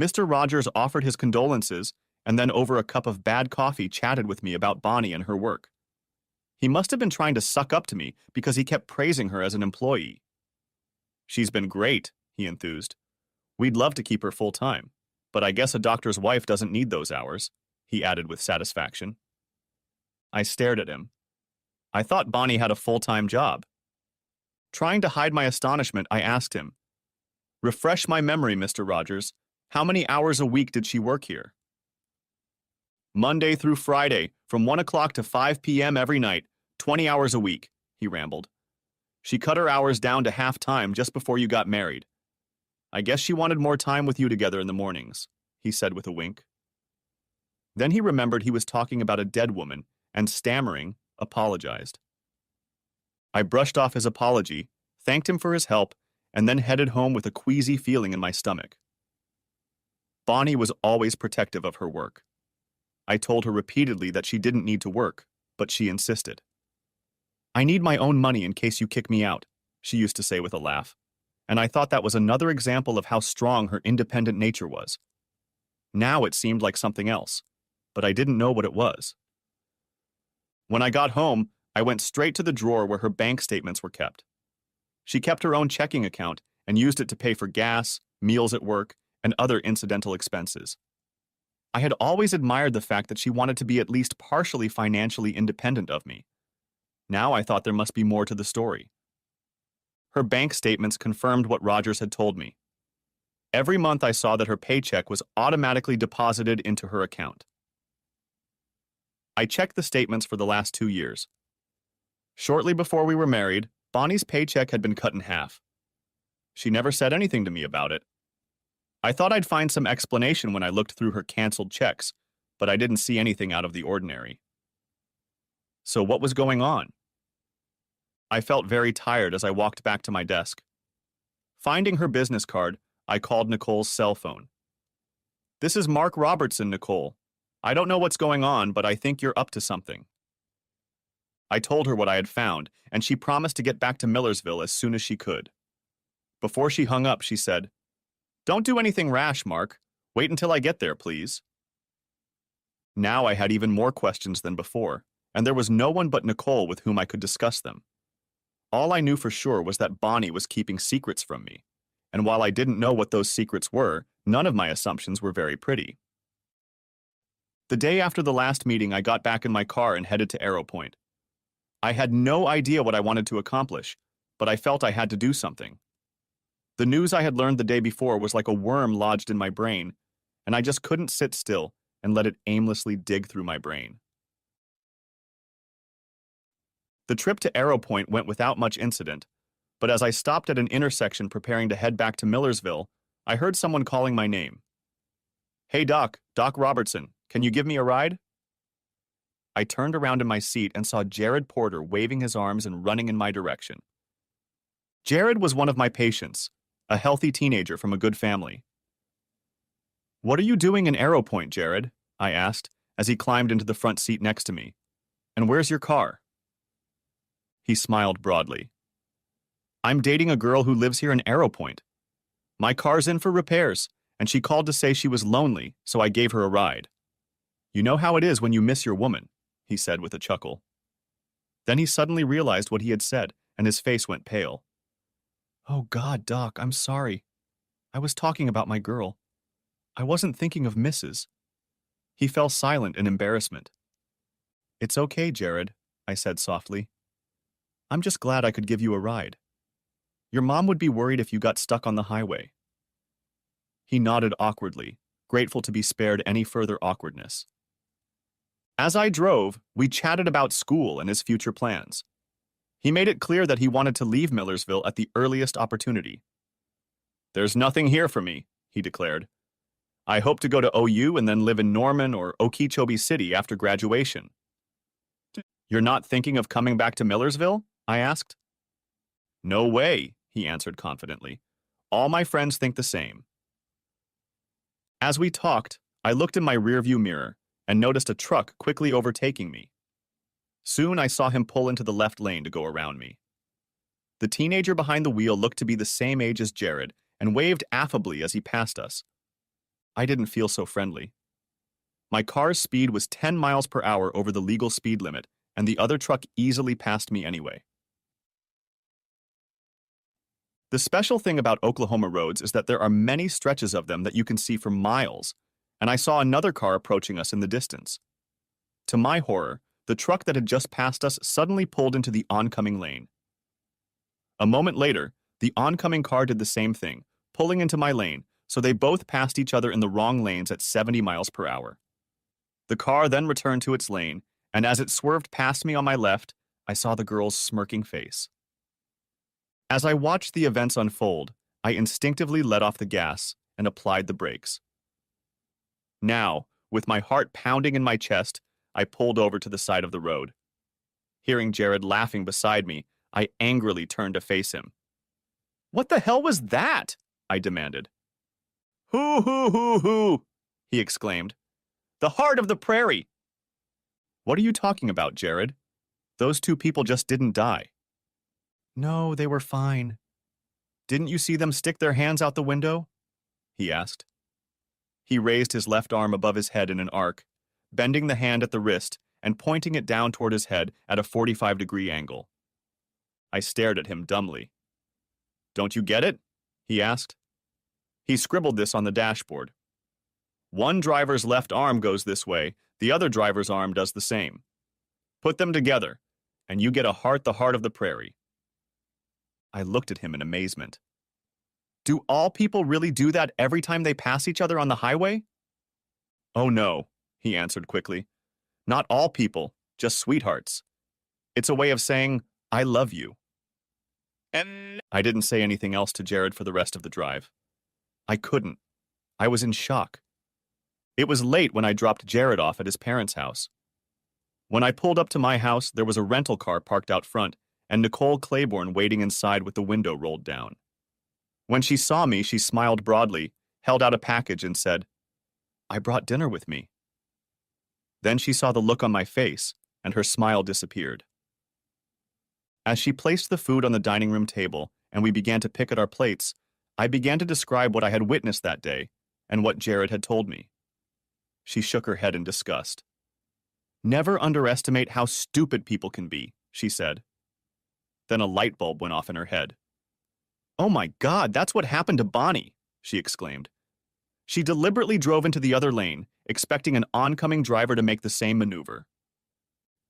Mr. Rogers offered his condolences and then over a cup of bad coffee chatted with me about Bonnie and her work. He must have been trying to suck up to me because he kept praising her as an employee. "She's been great," he enthused. "We'd love to keep her full-time, but I guess a doctor's wife doesn't need those hours," he added with satisfaction. I stared at him. I thought Bonnie had a full-time job. Trying to hide my astonishment, I asked him, "Refresh my memory, Mr. Rogers. How many hours a week did she work here?" "Monday through Friday, from 1 o'clock to 5 p.m. every night, 20 hours a week," he rambled. "She cut her hours down to half-time just before you got married. I guess she wanted more time with you together in the mornings," he said with a wink. Then he remembered he was talking about a dead woman and, stammering, apologized. I brushed off his apology, thanked him for his help, and then headed home with a queasy feeling in my stomach. Bonnie was always protective of her work. I told her repeatedly that she didn't need to work, but she insisted. "I need my own money in case you kick me out," she used to say with a laugh, and I thought that was another example of how strong her independent nature was. Now it seemed like something else, but I didn't know what it was. When I got home, I went straight to the drawer where her bank statements were kept. She kept her own checking account and used it to pay for gas, meals at work, and other incidental expenses. I had always admired the fact that she wanted to be at least partially financially independent of me. Now I thought there must be more to the story. Her bank statements confirmed what Rogers had told me. Every month I saw that her paycheck was automatically deposited into her account. I checked the statements for the last 2 years. Shortly before we were married, Bonnie's paycheck had been cut in half. She never said anything to me about it. I thought I'd find some explanation when I looked through her canceled checks, but I didn't see anything out of the ordinary. So what was going on? I felt very tired as I walked back to my desk. Finding her business card, I called Nicole's cell phone. "This is Mark Robertson, Nicole. I don't know what's going on, but I think you're up to something. I told her what I had found, and she promised to get back to Millersville as soon as she could. Before she hung up, she said, "Don't do anything rash, Mark. Wait until I get there, please." Now I had even more questions than before, and there was no one but Nicole with whom I could discuss them. All I knew for sure was that Bonnie was keeping secrets from me, and while I didn't know what those secrets were, none of my assumptions were very pretty. The day after the last meeting, I got back in my car and headed to Arrow Point. I had no idea what I wanted to accomplish, but I felt I had to do something. The news I had learned the day before was like a worm lodged in my brain, and I just couldn't sit still and let it aimlessly dig through my brain. The trip to Arrow Point went without much incident, but as I stopped at an intersection preparing to head back to Millersville, I heard someone calling my name. "Hey Doc, Doc Robertson, can you give me a ride?" I turned around in my seat and saw Jared Porter waving his arms and running in my direction. Jared was one of my patients, a healthy teenager from a good family. "What are you doing in Arrow Point, Jared?" I asked as he climbed into the front seat next to me. "And where's your car?" He smiled broadly. "I'm dating a girl who lives here in Arrow Point. My car's in for repairs, and she called to say she was lonely, so I gave her a ride. You know how it is when you miss your woman," he said with a chuckle. Then he suddenly realized what he had said, and his face went pale. "Oh God, Doc, I'm sorry. I was talking about my girl. I wasn't thinking of Mrs." He fell silent in embarrassment. "It's okay, Jared," I said softly. "I'm just glad I could give you a ride. Your mom would be worried if you got stuck on the highway." He nodded awkwardly, grateful to be spared any further awkwardness. As I drove, we chatted about school and his future plans. He made it clear that he wanted to leave Millersville at the earliest opportunity. "There's nothing here for me," he declared. "I hope to go to OU and then live in Norman or Okeechobee City after graduation." "You're not thinking of coming back to Millersville?" I asked. "No way," he answered confidently. "All my friends think the same." As we talked, I looked in my rearview mirror and noticed a truck quickly overtaking me. Soon I saw him pull into the left lane to go around me. The teenager behind the wheel looked to be the same age as Jared and waved affably as he passed us. I didn't feel so friendly. My car's speed was 10 miles per hour over the legal speed limit, and the other truck easily passed me anyway. The special thing about Oklahoma roads is that there are many stretches of them that you can see for miles, and I saw another car approaching us in the distance. To my horror, the truck that had just passed us suddenly pulled into the oncoming lane. A moment later, the oncoming car did the same thing, pulling into my lane, so they both passed each other in the wrong lanes at 70 miles per hour. The car then returned to its lane, and as it swerved past me on my left, I saw the girl's smirking face. As I watched the events unfold, I instinctively let off the gas and applied the brakes. Now, with my heart pounding in my chest, I pulled over to the side of the road. Hearing Jared laughing beside me, I angrily turned to face him. "What the hell was that?" I demanded. "Hoo, hoo, hoo, hoo," he exclaimed. "The heart of the prairie." "What are you talking about, Jared? Those two people just didn't die." "No, they were fine." "Didn't you see them stick their hands out the window?" he asked. He raised his left arm above his head in an arc, bending the hand at the wrist and pointing it down toward his head at a 45-degree angle. I stared at him dumbly. "Don't you get it?" he asked. He scribbled this on the dashboard. "One driver's left arm goes this way, the other driver's arm does the same. Put them together, and you get a heart the heart of the prairie." I looked at him in amazement. "Do all people really do that every time they pass each other on the highway?" "Oh no," he answered quickly. "Not all people, just sweethearts. It's a way of saying, I love you." And I didn't say anything else to Jared for the rest of the drive. I couldn't. I was in shock. It was late when I dropped Jared off at his parents' house. When I pulled up to my house, there was a rental car parked out front, and Nicole Claiborne waiting inside with the window rolled down. When she saw me, she smiled broadly, held out a package, and said, "I brought dinner with me." Then she saw the look on my face, and her smile disappeared. As she placed the food on the dining room table and we began to pick at our plates, I began to describe what I had witnessed that day and what Jared had told me. She shook her head in disgust. "Never underestimate how stupid people can be," she said. Then a light bulb went off in her head. "Oh my God, that's what happened to Bonnie," she exclaimed. "She deliberately drove into the other lane, expecting an oncoming driver to make the same maneuver."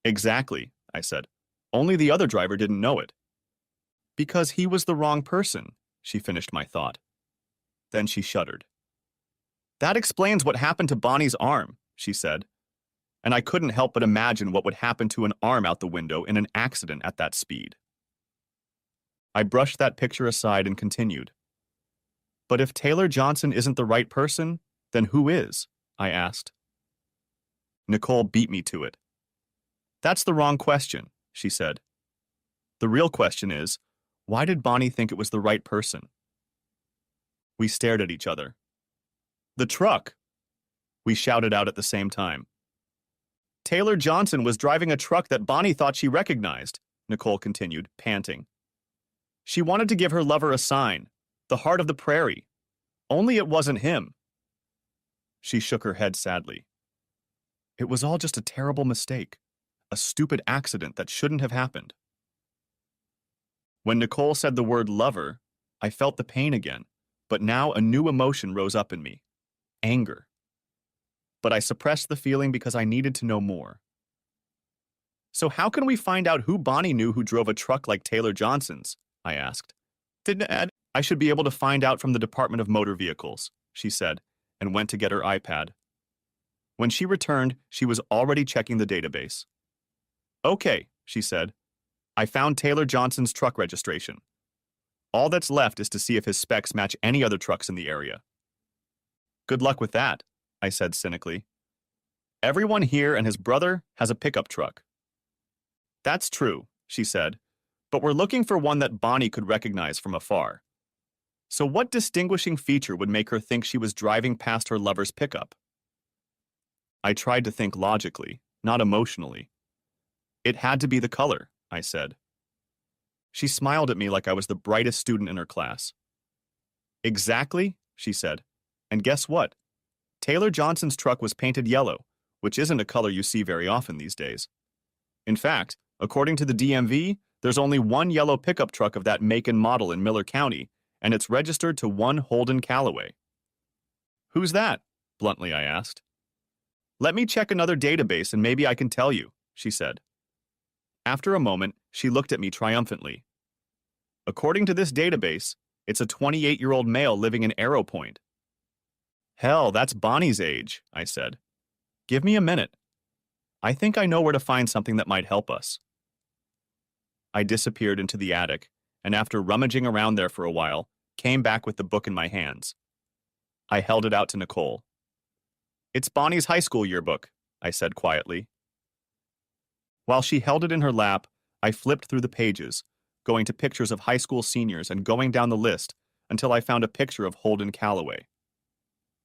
"Exactly," I said. "Only the other driver didn't know it." "Because he was the wrong person," she finished my thought. Then she shuddered. "That explains what happened to Bonnie's arm," she said. And I couldn't help but imagine what would happen to an arm out the window in an accident at that speed. I brushed that picture aside and continued. "But if Taylor Johnson isn't the right person, then who is?" I asked. Nicole beat me to it. "That's the wrong question," she said. "The real question is, why did Bonnie think it was the right person?" We stared at each other. "The truck!" we shouted out at the same time. "Taylor Johnson was driving a truck that Bonnie thought she recognized," Nicole continued, panting. "She wanted to give her lover a sign, the heart of the prairie. Only it wasn't him." She shook her head sadly. "It was all just a terrible mistake, a stupid accident that shouldn't have happened." When Nicole said the word lover, I felt the pain again, but now a new emotion rose up in me: anger. But I suppressed the feeling because I needed to know more. "So how can we find out who Bonnie knew who drove a truck like Taylor Johnson's?" I asked. "I should be able to find out from the Department of Motor Vehicles," she said, and went to get her iPad. When she returned, she was already checking the database. "Okay," she said. "I found Taylor Johnson's truck registration. All that's left is to see if his specs match any other trucks in the area." "Good luck with that," I said cynically. "Everyone here and his brother has a pickup truck." "That's true," she said, "but we're looking for one that Bonnie could recognize from afar. So what distinguishing feature would make her think she was driving past her lover's pickup?" I tried to think logically, not emotionally. "It had to be the color," I said. She smiled at me like I was the brightest student in her class. "Exactly," she said. "And guess what? Taylor Johnson's truck was painted yellow, which isn't a color you see very often these days. In fact, according to the DMV, there's only one yellow pickup truck of that make and model in Miller County, and it's registered to one Holden Callaway." "Who's that?" bluntly I asked. "Let me check another database and maybe I can tell you," she said. After a moment, she looked at me triumphantly. "According to this database, it's a 28-year-old male living in Arrow Point." "Hell, that's Bonnie's age," I said. "Give me a minute. I think I know where to find something that might help us." I disappeared into the attic, and after rummaging around there for a while, came back with the book in my hands. I held it out to Nicole. "It's Bonnie's high school yearbook," I said quietly. While she held it in her lap, I flipped through the pages, going to pictures of high school seniors and going down the list until I found a picture of Holden Callaway.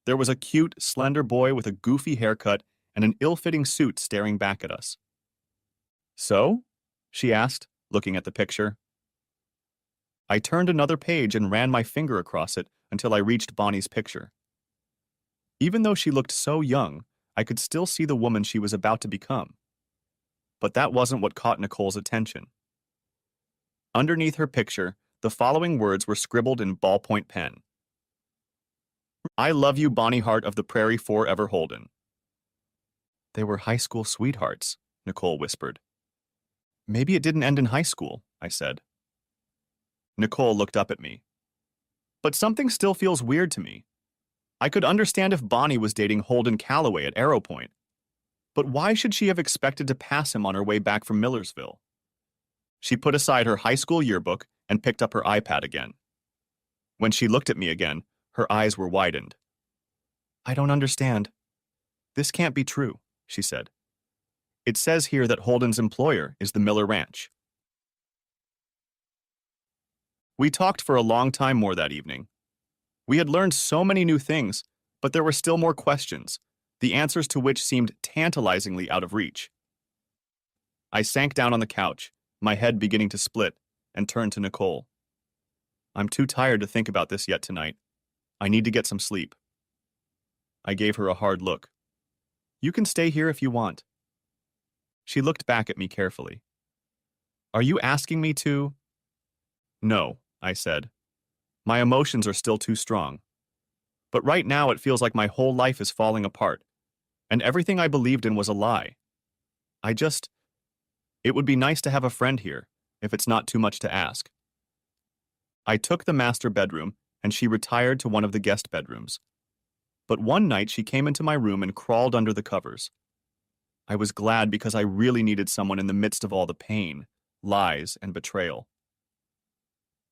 There was a cute, slender boy with a goofy haircut and an ill-fitting suit staring back at us. "So?" she asked, looking at the picture. I turned another page and ran my finger across it until I reached Bonnie's picture. Even though she looked so young, I could still see the woman she was about to become. But that wasn't what caught Nicole's attention. Underneath her picture, the following words were scribbled in ballpoint pen. "I love you, Bonnie Hart of the Prairie Forever Holden." They were high school sweethearts, Nicole whispered. "Maybe it didn't end in high school," I said. Nicole looked up at me. "But something still feels weird to me. I could understand if Bonnie was dating Holden Callaway at Arrow Point. But why should she have expected to pass him on her way back from Millersville?" She put aside her high school yearbook and picked up her iPad again. When she looked at me again, her eyes were widened. "I don't understand. This can't be true," she said. "It says here that Holden's employer is the Miller Ranch." We talked for a long time more that evening. We had learned so many new things, but there were still more questions. the answers to which seemed tantalizingly out of reach. I sank down on the couch, my head beginning to split, and turned to Nicole. I'm too tired to think about this yet tonight. I need to get some sleep. I gave her a hard look. You can stay here if you want. She looked back at me carefully. Are you asking me to? No, I said. My emotions are still too strong. But right now it feels like my whole life is falling apart, and everything I believed in was a lie. It would be nice to have a friend here, if it's not too much to ask. I took the master bedroom, and she retired to one of the guest bedrooms. But one night she came into my room and crawled under the covers. I was glad because I really needed someone in the midst of all the pain, lies, and betrayal.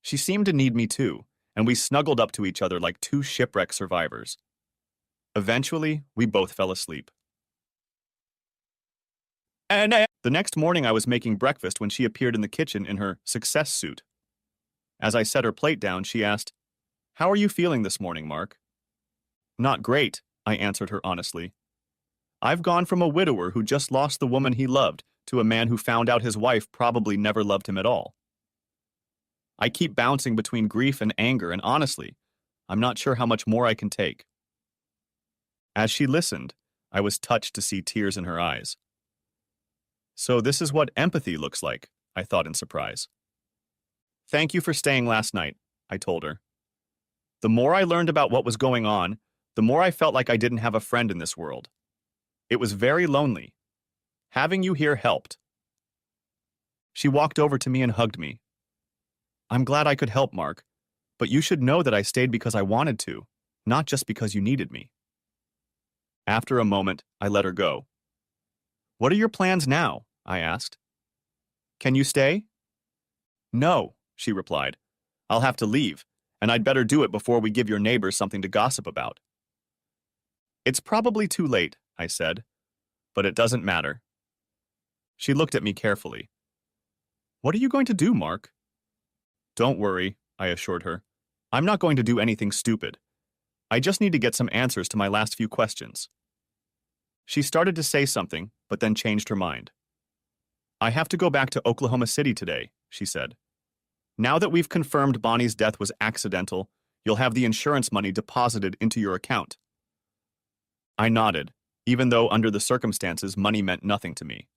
She seemed to need me too, and we snuggled up to each other like two shipwreck survivors. Eventually, we both fell asleep. The next morning I was making breakfast when she appeared in the kitchen in her success suit. As I set her plate down, she asked, "How are you feeling this morning, Mark?" "Not great," I answered her honestly. "I've gone from a widower who just lost the woman he loved to a man who found out his wife probably never loved him at all. I keep bouncing between grief and anger, and honestly, I'm not sure how much more I can take." As she listened, I was touched to see tears in her eyes. So this is what empathy looks like, I thought in surprise. "Thank you for staying last night," I told her. The more I learned about what was going on, the more I felt like I didn't have a friend in this world. It was very lonely. Having you here helped. She walked over to me and hugged me. "I'm glad I could help, Mark, but you should know that I stayed because I wanted to, not just because you needed me." After a moment, I let her go. "What are your plans now?" I asked. "Can you stay?" "No," she replied. "I'll have to leave, and I'd better do it before we give your neighbors something to gossip about." "It's probably too late," I said, "but it doesn't matter." She looked at me carefully. "What are you going to do, Mark?" "Don't worry," I assured her. "I'm not going to do anything stupid. I just need to get some answers to my last few questions." She started to say something, but then changed her mind. "I have to go back to Oklahoma City today," she said. "Now that we've confirmed Bonnie's death was accidental, you'll have the insurance money deposited into your account." I nodded, even though under the circumstances money meant nothing to me.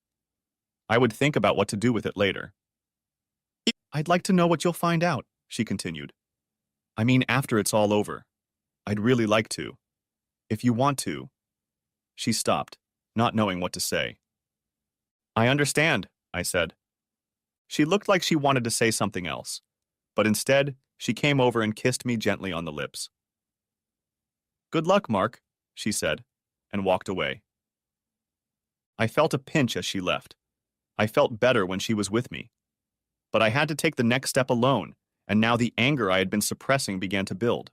I would think about what to do with it later. "I'd like to know what you'll find out," she continued. "I mean, after it's all over. I'd really like to. If you want to." She stopped, not knowing what to say. "I understand," I said. She looked like she wanted to say something else, but instead, she came over and kissed me gently on the lips. "Good luck, Mark," she said, and walked away. I felt a pinch as she left. I felt better when she was with me. But I had to take the next step alone, and now the anger I had been suppressing began to build.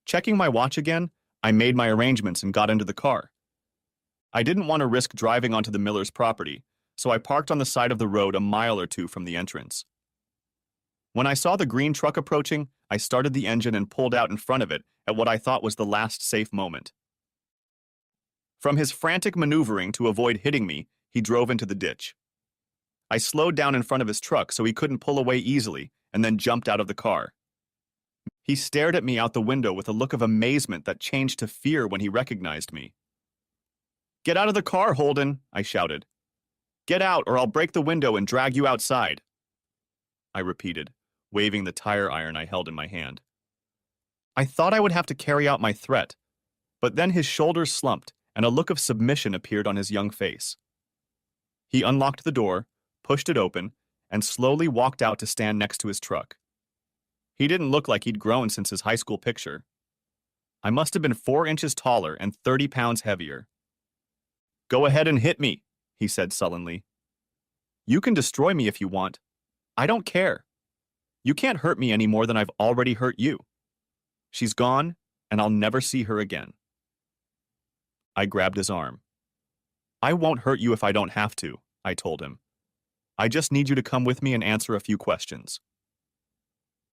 Checking my watch again, I made my arrangements and got into the car. I didn't want to risk driving onto the Miller's property, so I parked on the side of the road a mile or two from the entrance. When I saw the green truck approaching, I started the engine and pulled out in front of it at what I thought was the last safe moment. From his frantic maneuvering to avoid hitting me, he drove into the ditch. I slowed down in front of his truck so he couldn't pull away easily, and then jumped out of the car. He stared at me out the window with a look of amazement that changed to fear when he recognized me. "Get out of the car, Holden," I shouted. "Get out, or I'll break the window and drag you outside," I repeated, waving the tire iron I held in my hand. I thought I would have to carry out my threat, but then his shoulders slumped and a look of submission appeared on his young face. He unlocked the door, pushed it open, and slowly walked out to stand next to his truck. He didn't look like he'd grown since his high school picture. I must have been 4 inches taller and 30 pounds heavier. "Go ahead and hit me," he said sullenly. "You can destroy me if you want. I don't care. You can't hurt me any more than I've already hurt you. She's gone, and I'll never see her again." I grabbed his arm. "I won't hurt you if I don't have to," I told him. "I just need you to come with me and answer a few questions."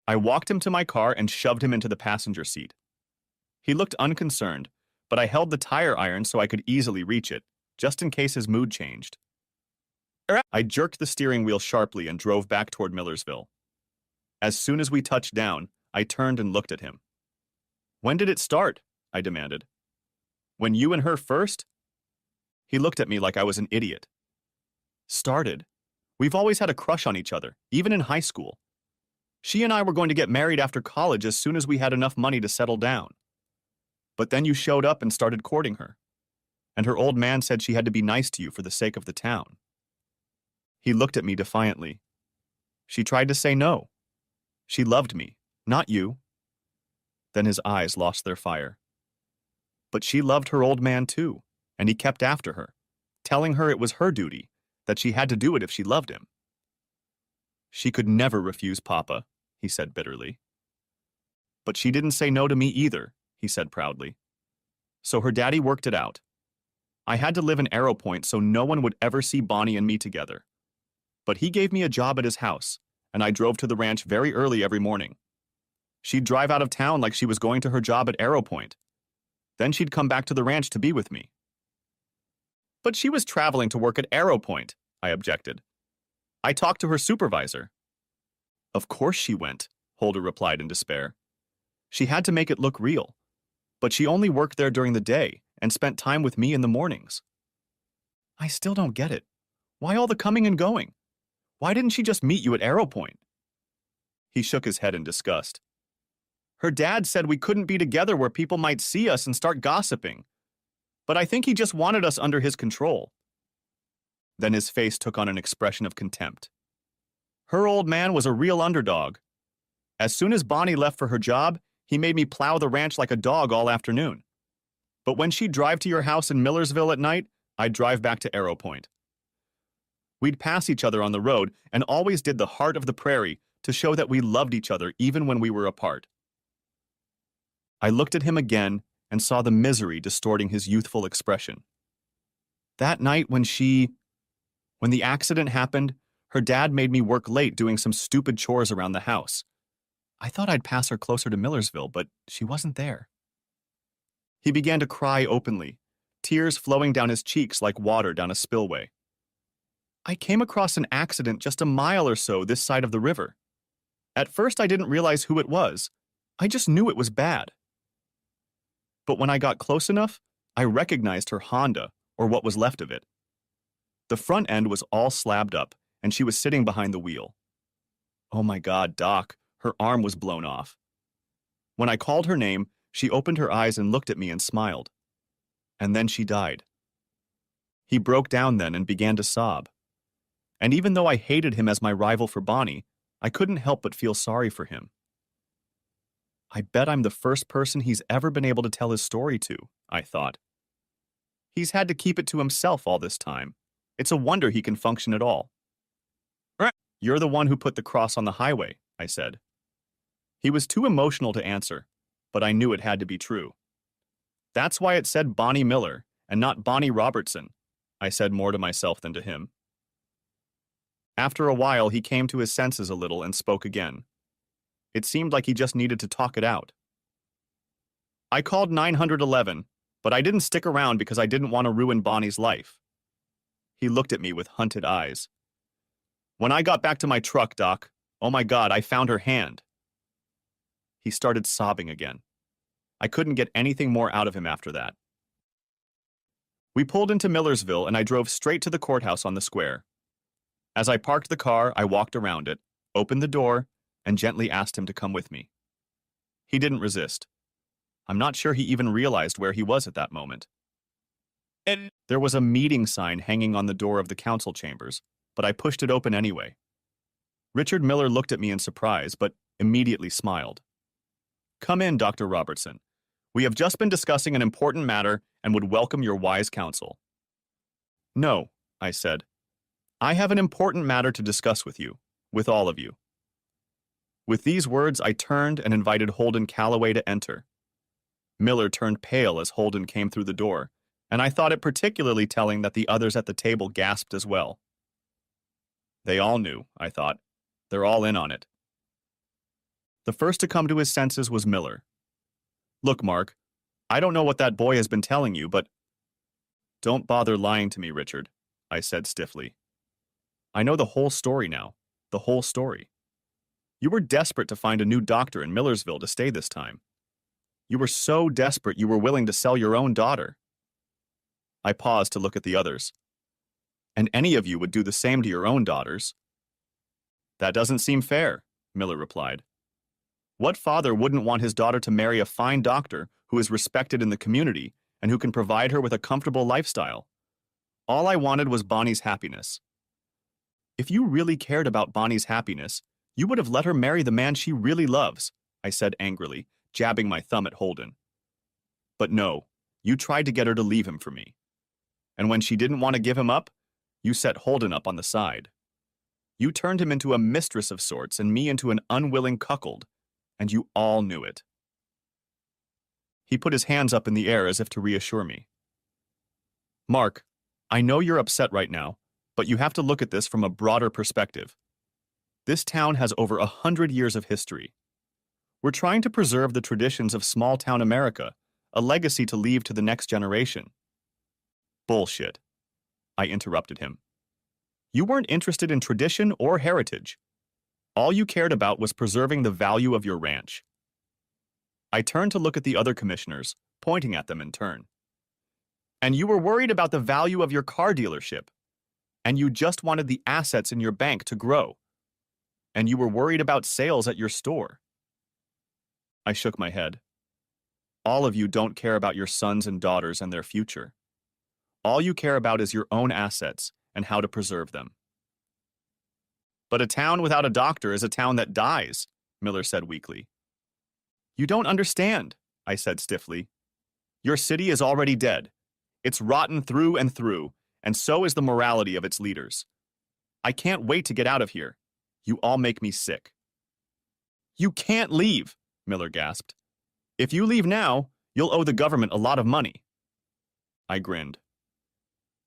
I walked him to my car and shoved him into the passenger seat. He looked unconcerned, but I held the tire iron so I could easily reach it, just in case his mood changed. I jerked the steering wheel sharply and drove back toward Millersville. As soon as we touched down, I turned and looked at him. "When did it start?" I demanded. "When you and her first?" He looked at me like I was an idiot. "Started? We've always had a crush on each other, even in high school. She and I were going to get married after college as soon as we had enough money to settle down. But then you showed up and started courting her, and her old man said she had to be nice to you for the sake of the town." He looked at me defiantly. "She tried to say no. She loved me, not you." Then his eyes lost their fire. "But she loved her old man too, and he kept after her, telling her it was her duty, that she had to do it if she loved him." "She could never refuse Papa," he said bitterly. "But she didn't say no to me either," he said proudly. "So her daddy worked it out. I had to live in Arrow Point so no one would ever see Bonnie and me together. But he gave me a job at his house, and I drove to the ranch very early every morning. She'd drive out of town like she was going to her job at Arrow Point. Then she'd come back to the ranch to be with me." "But she was traveling to work at Arrow Point," I objected. "I talked to her supervisor." "Of course she went," Holder replied in despair. "She had to make it look real. But she only worked there during the day and spent time with me in the mornings." "I still don't get it. Why all the coming and going? Why didn't she just meet you at Arrow Point?" He shook his head in disgust. "Her dad said we couldn't be together where people might see us and start gossiping. But I think he just wanted us under his control." Then his face took on an expression of contempt. "Her old man was a real underdog. As soon as Bonnie left for her job, he made me plow the ranch like a dog all afternoon. But when she'd drive to your house in Millersville at night, I'd drive back to Arrow Point. We'd pass each other on the road and always did the heart of the prairie to show that we loved each other even when we were apart." I looked at him again and saw the misery distorting his youthful expression. "That night when the accident happened, her dad made me work late doing some stupid chores around the house. I thought I'd pass her closer to Millersville, but she wasn't there." He began to cry openly, tears flowing down his cheeks like water down a spillway. "I came across an accident just a mile or so this side of the river. At first I didn't realize who it was. I just knew it was bad. But when I got close enough, I recognized her Honda, or what was left of it. The front end was all slabbed up, and she was sitting behind the wheel. Oh my God, Doc, her arm was blown off. When I called her name, she opened her eyes and looked at me and smiled. And then she died." He broke down then and began to sob. And even though I hated him as my rival for Bonnie, I couldn't help but feel sorry for him. I bet I'm the first person he's ever been able to tell his story to, I thought. He's had to keep it to himself all this time. It's a wonder he can function at all. "You're the one who put the cross on the highway," I said. He was too emotional to answer, but I knew it had to be true. "That's why it said Bonnie Miller and not Bonnie Robertson," I said more to myself than to him. After a while, he came to his senses a little and spoke again. It seemed like he just needed to talk it out. "I called 911, but I didn't stick around because I didn't want to ruin Bonnie's life." He looked at me with hunted eyes. "When I got back to my truck, Doc, oh my God, I found her hand." He started sobbing again. I couldn't get anything more out of him after that. We pulled into Millersville and I drove straight to the courthouse on the square. As I parked the car, I walked around it, opened the door, and gently asked him to come with me. He didn't resist. I'm not sure he even realized where he was at that moment. There was a meeting sign hanging on the door of the council chambers, but I pushed it open anyway. Richard Miller looked at me in surprise, but immediately smiled. "Come in, Dr. Robertson. We have just been discussing an important matter and would welcome your wise counsel." "No," I said. "I have an important matter to discuss with you, with all of you." With these words, I turned and invited Holden Calloway to enter. Miller turned pale as Holden came through the door, and I thought it particularly telling that the others at the table gasped as well. They all knew, I thought. They're all in on it. The first to come to his senses was Miller. "Look, Mark, I don't know what that boy has been telling you, but don't bother lying to me, Richard, I said stiffly. I know the whole story now. The whole story. You were desperate to find a new doctor in Millersville to stay this time. You were so desperate you were willing to sell your own daughter. I paused to look at the others. And any of you would do the same to your own daughters. That doesn't seem fair, Miller replied. What father wouldn't want his daughter to marry a fine doctor who is respected in the community and who can provide her with a comfortable lifestyle? All I wanted was Bonnie's happiness. If you really cared about Bonnie's happiness, you would have let her marry the man she really loves, I said angrily, jabbing my thumb at Holden. But no, you tried to get her to leave him for me. And when she didn't want to give him up, you set Holden up on the side. You turned him into a mistress of sorts and me into an unwilling cuckold, and you all knew it. He put his hands up in the air as if to reassure me. Mark, I know you're upset right now, but you have to look at this from a broader perspective. This town has over 100 years of history. We're trying to preserve the traditions of small-town America, a legacy to leave to the next generation. Bullshit, I interrupted him. You weren't interested in tradition or heritage. All you cared about was preserving the value of your ranch. I turned to look at the other commissioners, pointing at them in turn. And you were worried about the value of your car dealership. And you just wanted the assets in your bank to grow. And you were worried about sales at your store. I shook my head. All of you don't care about your sons and daughters and their future. All you care about is your own assets and how to preserve them. But a town without a doctor is a town that dies, Miller said weakly. You don't understand, I said stiffly. Your city is already dead. It's rotten through, and so is the morality of its leaders. I can't wait to get out of here. You all make me sick. You can't leave, Miller gasped. If you leave now, you'll owe the government a lot of money. I grinned.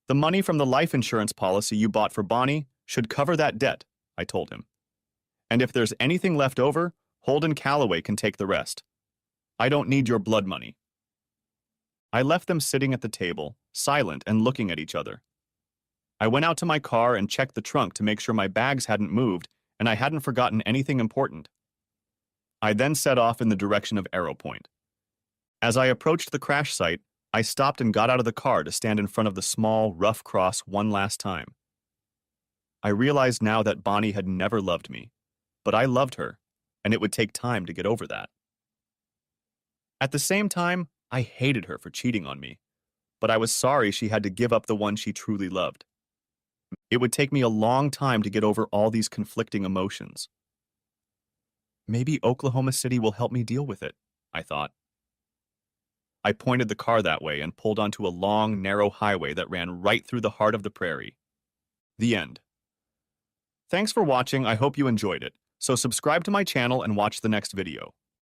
The money from the life insurance policy you bought for Bonnie should cover that debt, I told him. And if there's anything left over, Holden Calloway can take the rest. I don't need your blood money. I left them sitting at the table, silent and looking at each other. I went out to my car and checked the trunk to make sure my bags hadn't moved and I hadn't forgotten anything important. I then set off in the direction of Arrow Point. As I approached the crash site, I stopped and got out of the car to stand in front of the small, rough cross one last time. I realized now that Bonnie had never loved me, but I loved her, and it would take time to get over that. At the same time, I hated her for cheating on me, but I was sorry she had to give up the one she truly loved. It would take me a long time to get over all these conflicting emotions. Maybe Oklahoma City will help me deal with it, I thought. I pointed the car that way and pulled onto a long, narrow highway that ran right through the heart of the prairie. The end. Thanks for watching. I hope you enjoyed it. So subscribe to my channel and watch the next video.